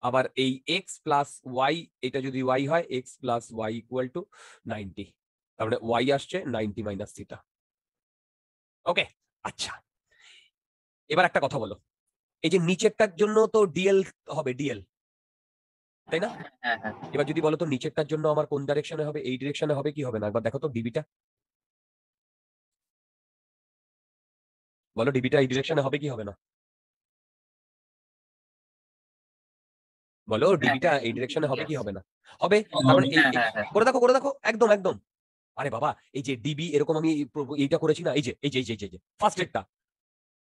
আবার এই এক্স প্লাস ওয়াই, এটা যদি ওয়াই হয়, X plus Y equal to 90, তার মানে ওয়াই আসছে 90 মাইনাস থিটা, ওকে। আচ্ছা এবার একটা কথা বলো, এই যে নিচেরটার জন্য তো ডিএল হবে, ডিএল, তাই না? হ্যাঁ হ্যাঁ এবার যদি বলো তো নিচেরটার জন্য আমার কোন ডাইরেকশনে হবে, এই ডিরেকশনে হবে কি হবে না, একবার দেখো তো ডিবিটা, বলো ডিবিটা এই ডিরেকশনে হবে কি হবে না, বলো ডিবিটা এই ডিরেকশনে হবে কি হবে না? হবে। তার মানে হ্যাঁ হ্যাঁ হ্যাঁ করে দেখো একদম একদম। আরে বাবা এই যে ডিবি এরকম আমি এইটা করেছি না, এই যে ফার্স্ট এরটা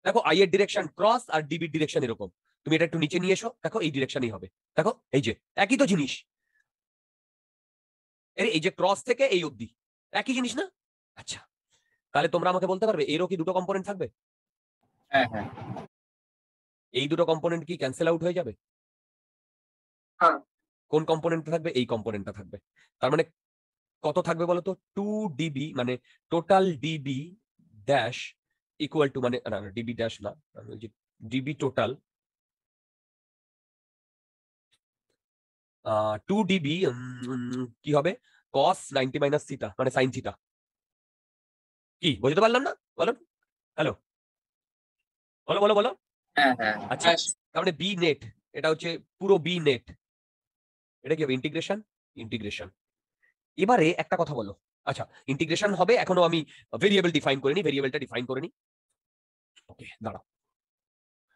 দেখো, আই এর ডিরেকশন ক্রস আর ডিবির ডিরেকশন এরকম, তুমি এটা একটু নিচে নিয়ে এসো, দেখো এই ডিরেকশনই হবে, দেখো এই যে একই তো জিনিস, এই যে ক্রস থেকে এই অবধি একই জিনিস না? আচ্ছা তাহলে তোমরা আমাকে বলতে পারবে এরও কি দুটো কম্পোনেন্ট থাকবে? হ্যাঁ হ্যাঁ এই দুটো কম্পোনেন্ট কি ক্যান্সেল আউট হয়ে যাবে? হ্যাঁ। কোন কম্পোনেন্টটা থাকবে? এই কম্পোনেন্টটা থাকবে। তার মানে কত থাকবে বলতো? 2db, মানে total DB dash equal to, মানে না ডিবি ড্যাশ না, ডিবি টোটাল 2db কি হবে? cos 90 মাইনাস থিটা, মানে সাইন থিটা। কি বুঝতে পারলাম না, বলো, হ্যালো বলো বলো বলো। হ্যাঁ হ্যাঁ আচ্ছা তার মানে বি নেট, এটা হচ্ছে পুরো বি নেট, এটা কি হবে? Integration, integration. এবারে একটা কথা বলো, আচ্ছা ইন্টিগ্রেশন হবে, এখনো আমি ভেরিয়েবল ডিফাইন করিনি, ভেরিয়েবলটা ডিফাইন করিনি, ওকে দাঁড়াও,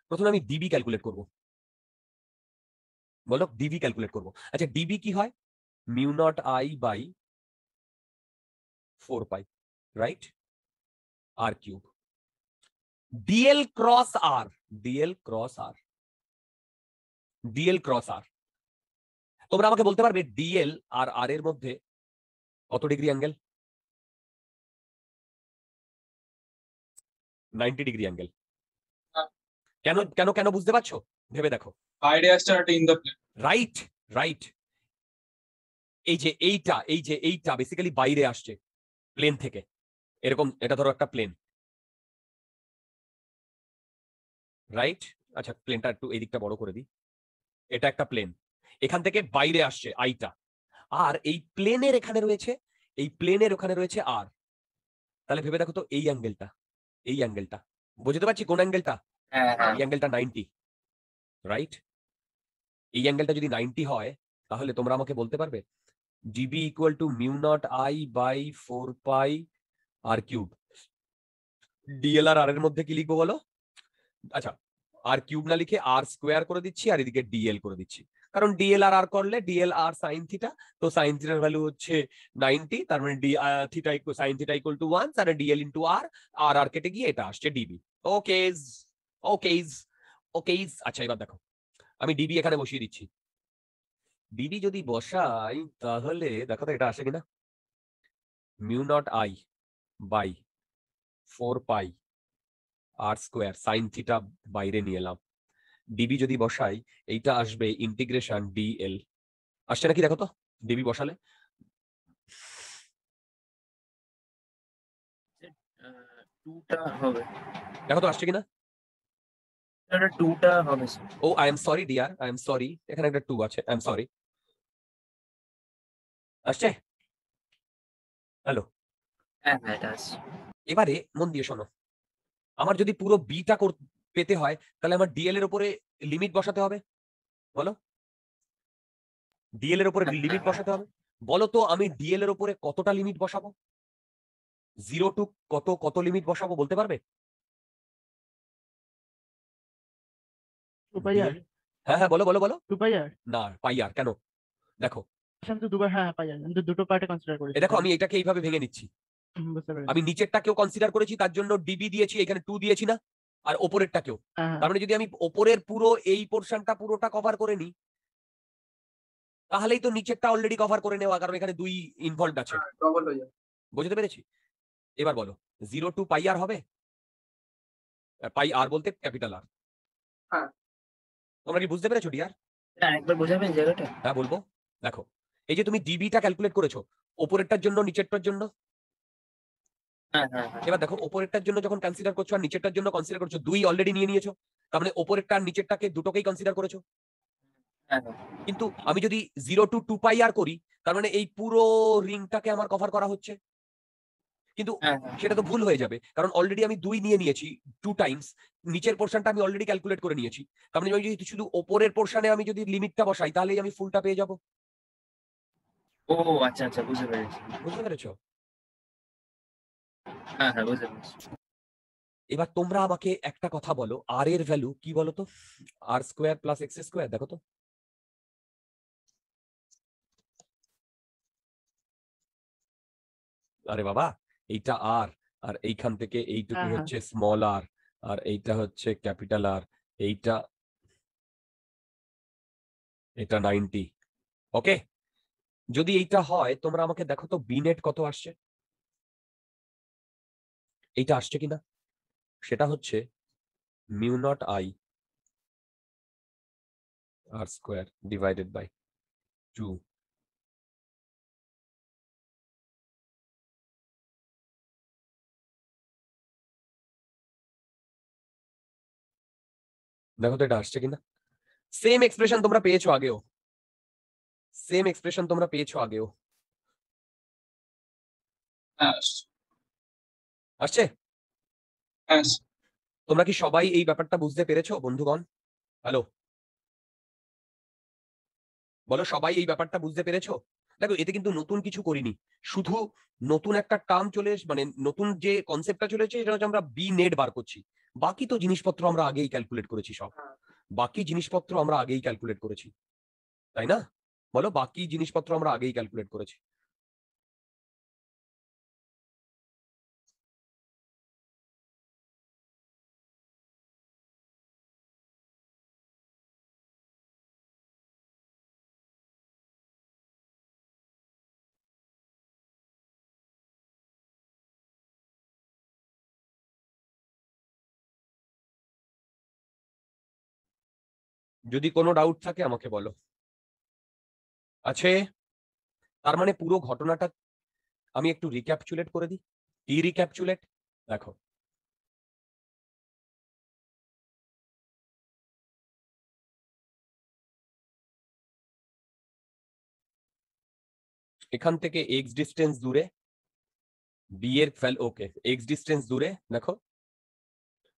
প্রথমে আমি ডিবি ক্যালকুলেট করব, বলো ডিবি ক্যালকুলেট করব। আচ্ছা ডিবি কি হয়? Mu naught I by 4 pi, right, R cube, dL cross R, dL cross R, dL cross R. তোমরা আমাকে বলতে পারবে ডিএল আর আর এর মধ্যে কত ডিগ্রি অ্যাঙ্গেল? 90 degree angle. কেন কেন কেন বুঝতে পারছো? ভেবে দেখো। বাইরে আসছে আর in the plane. Right right, এই যে এইটা বেসিক্যালি বাইরে আসছে প্লেন থেকে, এরকম, এটা ধরো একটা প্লেন, রাইট? আচ্ছা প্লেনটা একটু এই দিকটা বড় করে দিই, এটা একটা প্লেন, এখান থেকে বাইরে আসছে আইটা, আর এই প্লেনের এখানে রয়েছে, এই প্লেনের ওখানে রয়েছে আর, তাহলে ভেবে দেখো তো এই অ্যাঙ্গেলটা, এই অ্যাঙ্গেলটা, বুঝতে পারছি কোন অ্যাঙ্গেলটা? হ্যাঁ হ্যাঁ এই অ্যাঙ্গেলটা 90, রাইট? এই অ্যাঙ্গেলটা যদি 90 হয়, তাহলে তোমরা আমাকে বলতে পারবে dB equal to mu naught I by 4 pi R cube, dL R R এর মধ্যে কি লিখবো বলো? আচ্ছা আর কিউব না লিখে আর স্কোয়ার করে দিচ্ছি, আর এদিকে ডিএল করে দিচ্ছি, কারণ ডিএল আর আর করলে ডিএল আর সাইন থিটা, তো সাইন থিটার ভ্যালু হচ্ছে 90, তার মানে D theta equal sine theta equal two 1, তার ডিএল ইনটু আর, আর আর কেটে গিয়ে এটা আসছে ডিবি। ওকেজ ওকেজ ওকেজ। আচ্ছা এবার দেখো আমি ডিবি এখানে বসিয়ে দিচ্ছি, ডিবি যদি বসাই তাহলে দেখো তো এটা আসে কিনা, mu naught I by 4 pi R square, sine theta বাইরে নিয়ে এলাম, ডিবি যদি বসাই এইটা আসবে ইন্টিগ্রেশন ডিএল, আসছে নাকি দেখো তো ডিবি বসালে? টুটা হবে, দেখো তো আসছে কিনা। টুটা হবে sir. Oh I am sorry dear, I am sorry, এখানে একটা 2 আছে, আই এম সরি। আসছে? হ্যালো। হ্যাঁ হ্যাঁ এটা আসছে। এবারে মন দিয়ে শোনো, আমার যদি পুরো বিটা পেতে হয় তাহলে আমার ডিএল এর উপরে লিমিট বসাতে হবে। বলো, ডিএল এর উপরে লিমিট বসাতে হবে। বলো তো আমি ডিএল এর উপরে কতটা লিমিট বসাবো? 0 টু কত কত লিমিট বসাবো বলতে পারবে? 2 পাই আর DL হ্যাঁ হ্যাঁ বলো বলো বলো। 2 পাই আর না পাই আর কেন? দেখো আমি তো দুবার, হ্যাঁ পাই আর আমি তো দুটো পার্টে কনসিডার করেছি। দেখো আমি এটাকে এইভাবে ভেঙে নিচ্ছি। বুঝতে পেরেছি। আমি নিচেরটাকেও কনসিডার করেছি, তার জন্য ডিবি দিয়েছি, এখানে 2 দিয়েছি না, আর ওপরেরটাকেও। হ্যাঁ তার মানে যদি আমি ওপরের পুরো এই পোর্শনটা পুরোটা কভার করে নিই, তাহলেই তো নিচেরটা অলরেডি কভার করে নেওয়া, কারণ এখানে 2 ইনভলভ আছে। ডবল হয়ে যাবে। বুঝতে পেরেছি? এবার বলো 0 টু পাই আর হবে? পাই আর বলতে ক্যাপিটাল আর। হ্যাঁ। তোমরা কি বুঝতে পেরেছো ডিয়ার? আরেকবার বোঝাবেন জায়গাটা? হ্যাঁ বলবো। দেখো এই যে তুমি ডিবিটা ক্যালকুলেট করেছো ওপরেরটার জন্য নিচেরটার জন্য, হ্যাঁ হ্যাঁ হ্যাঁ এবার দেখো ওপরেরটার জন্য যখন কনসিডার করছো আর নিচেরটার জন্য কনসিডার করছো, 2 অলরেডি নিয়ে নিয়েছো, তার মানে ওপরেরটা আর নিচেরটাকে দুটোকেই কনসিডার করেছো। হ্যাঁ হ্যাঁ। কিন্তু আমি যদি 0 টু 2 পাই আর করি, তার মানে এই পুরো রিংটাকে আমার কভার করা হচ্ছে। কিন্তু হ্যাঁ হ্যাঁ। সেটা তো ভুল হয়ে যাবে, কারণ অলরেডি আমি 2 নিয়ে নিয়েছি 2 টাইমস, নিচের পোর্শনটা আমি অলরেডি ক্যালকুলেট করে নিয়েছি। তার মানে আমি যদি শুধু ওপরের পোর্শনে আমি যদি লিমিটটা বসাই, তাহলেই আমি ফুলটা পেয়ে যাব। ও আচ্ছা আচ্ছা বুঝতে পেরেছি। বুঝতে পেরেছো? হ্যাঁ হ্যাঁ বুঝতে পেরেছি। এবার তোমরা আমাকে একটা কথা বলো, আর এর ভ্যালু কি বলো তো? আর স্কোয়ার প্লাস এক্স স্কোয়ার, দেখো তো। আরে বাবা, এইটা আর, আর এইখান থেকে এইটুকু হ্যাঁ, হ্যাঁ। হচ্ছে স্মল আর, আর এইটা হচ্ছে ক্যাপিটাল আর, এইটা এটা 90। ওকে, যদি এইটা হয় তোমরা আমাকে দেখো তো বি নেট কত আসছে, এইটা আসছে কিনা। সেটা হচ্ছে mu naught I R square divided by 2। দেখো তো এটা আসছে কিনা। সেম এক্সপ্রেশন তোমরা পেয়েছো আগেও, সেম এক্সপ্রেশন তোমরা পেয়েছো আগেও। হ্যাঁ আসছে? হ্যাঁ তোমরা কি সবাই এই ব্যাপারটা বুঝতে পেরেছো বন্ধুগণ? হ্যালো, বলো সবাই এই ব্যাপারটা বুঝতে পেরেছো? দেখো এতে কিন্তু নতুন কিছু করিনি, শুধু নতুন একটা টার্ম মানে নতুন যে কনসেপ্টটা চলেছে সেটা হচ্ছে আমরা বি নেট বার করছি। বাকি তো জিনিসপত্র আমরা আগেই ক্যালকুলেট করেছি সব, বাকি জিনিসপত্র আমরা আগেই ক্যালকুলেট করেছি, তাই না? বলো বাকি জিনিসপত্র আমরা আগেই ক্যালকুলেট করেছি। যদি কোনো ডাউট থাকে আমাকে বলো। আছে? তার মানে পুরো ঘটনাটা আমি একটু রিক্যাপচুলেট করে দিই। কি রিক্যাপচুলেট? দেখো এখান থেকে এক্স ডিস্টেন্স দূরে বি এর ওকে এক্স ডিস্টেন্স দূরে, দেখো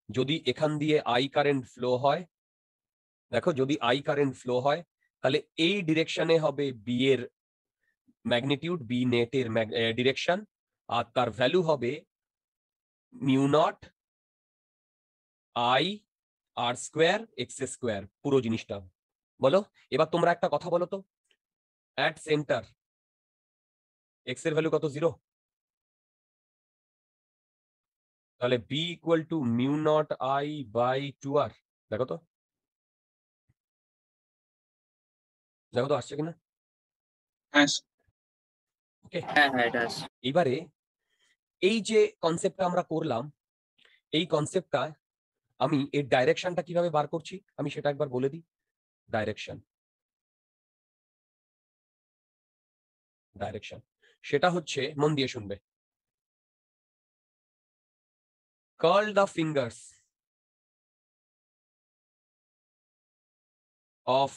যদি এখান দিয়ে আই কারেন্ট ফ্লো হয়, দেখো যদি আই কারেন্ট ফ্লো হয় তাহলে এই ডিরেকশনে হবে বি এর ম্যাগনিটিউড, বি নেটের ডিরেকশন, আর তার ভ্যালু হবে mu naught I R square X square, পুরো জিনিসটা। বলো এবার তোমরা একটা কথা বলো তো, অ্যাট সেন্টার এক্স এর ভ্যালু কত? 0। তাহলে B equal to mu naught I by 2r। দেখো তো, দেখো তো আসছে কিনা। হ্যাঁ ওকে, হ্যাঁ হ্যাঁ এটা আসছে। এবারে এই যে কনসেপ্টটা আমরা করলাম, এই কনসেপ্টটা আমি এর ডাইরেকশনটা কিভাবে বার করছি আমি সেটা একবার বলে দিই। ডাইরেকশন, ডাইরেকশন সেটা হচ্ছে, মন দিয়ে শুনবে, curl the fingers of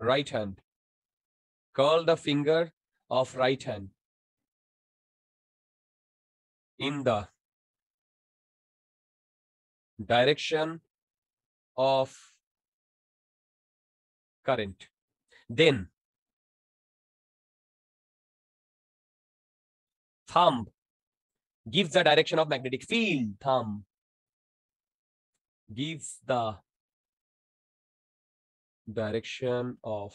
right hand. Curl the finger of right hand in the direction of current. Then thumb gives the direction of magnetic field. Thumb gives the direction of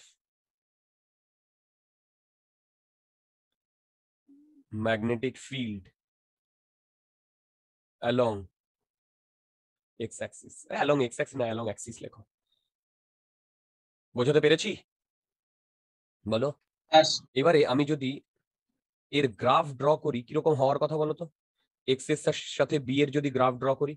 magnetic field along x-axis. Along x-axis না along axis লেখো। বোঝাতে পেরেছি? বলো। Yes. এবারে আমি যদি এর গ্রাফ ড্র করি কিরকম হওয়ার কথা বলো তো? x এর সাথে b এর যদি গ্রাফ ড্র করি,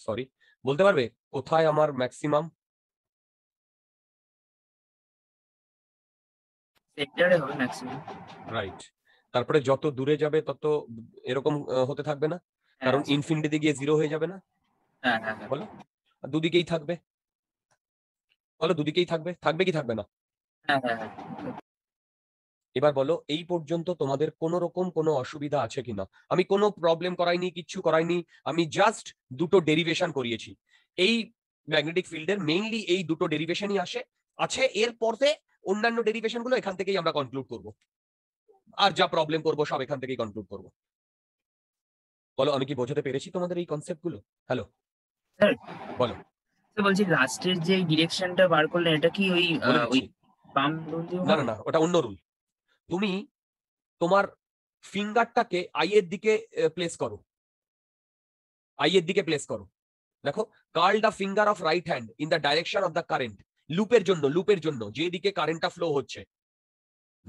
সরি, বলতে পারবে কোথায় আমার ম্যাক্সিমাম? সেক্টরে হবে ম্যাক্সিমাম। রাইট। তারপরে যত দূরে যাবে তত এরকম হতে থাকবে না? কারণ ইনফিনিটিতে গিয়ে 0 হয়ে যাবে না? হ্যাঁ হ্যাঁ হ্যাঁ। বলো। আর দুদিকেই থাকবে। বলো দুদিকেই থাকবে, থাকবে কি থাকবে না? হ্যাঁ হ্যাঁ হ্যাঁ। এবার বলো এই পর্যন্ত তোমাদের কোনো রকম কোনো অসুবিধা আছে কিনা? আমি কোনো প্রবলেম করাইনি, কিচ্ছু করাইনি, আমি জাস্ট দুটো ডেরিভেশন করিয়েছি। এই ম্যাগনেটিক ফিল্ডের মেইনলি এই দুটো ডেরিভেশনই আছে, এর পরে অন্যান্য ডেরিভেশন গুলো এখান থেকেই আমরা কনক্লুড করব, আর যা প্রবলেম করব সব এখান থেকেই কনক্লুড করব। বলো আমি কি বোঝাতে পেরেছি তোমাদের এই কনসেপ্ট গুলো? হ্যালো স্যার বলো। তো বলছি লাস্টের যে ডিরেকশনটা বার করলেন এটা কি ওই বলে ওই দিচ্ছি। পাম্প রুল দিয়ে না না না, ওটা অন্য রুল। তুমি তোমার ফিঙ্গারটাকে আই এর দিকে প্লেস করো, আই এর দিকে প্লেস করো। দেখো, curl the finger of right hand in the direction of the current. লুপের জন্য যেদিকে কারেন্টটা ফ্লো হচ্ছে।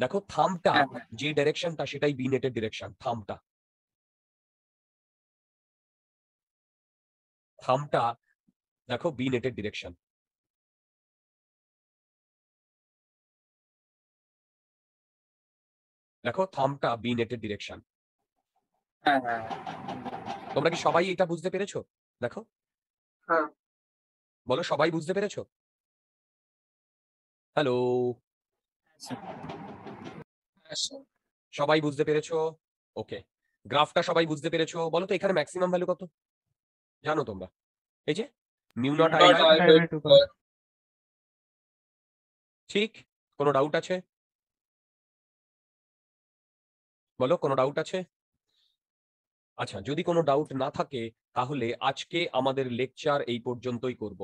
দেখো থামটা হ্যাঁ, হ্যাঁ। যে ডাইরেকশনটা সেটাই বি নেটের ডিরেকশন। থামটা দেখো বি নেটের ডিরেকশন। দেখো থামটা বি নেটের ডিরেকশন। হ্যাঁ হ্যাঁ তোমরা কি সবাই এটা বুঝতে পেরেছো? দেখো হ্যাঁ বলো সবাই বুঝতে পেরেছো? Hello Yes, sir. সবাই বুঝতে পেরেছো? ওকে, গ্রাফটা সবাই বুঝতে পেরেছো? বলো তো এখানে ম্যাক্সিমাম ভ্যালু কত জানো তোমরা? এই যে mu naught I Not by. I by 2 ঠিক? কোনো ডাউট আছে? বলো কোনো ডাউট আছে? আচ্ছা, যদি কোনো ডাউট না থাকে তাহলে আজকে আমাদের লেকচার এই পর্যন্তই করব।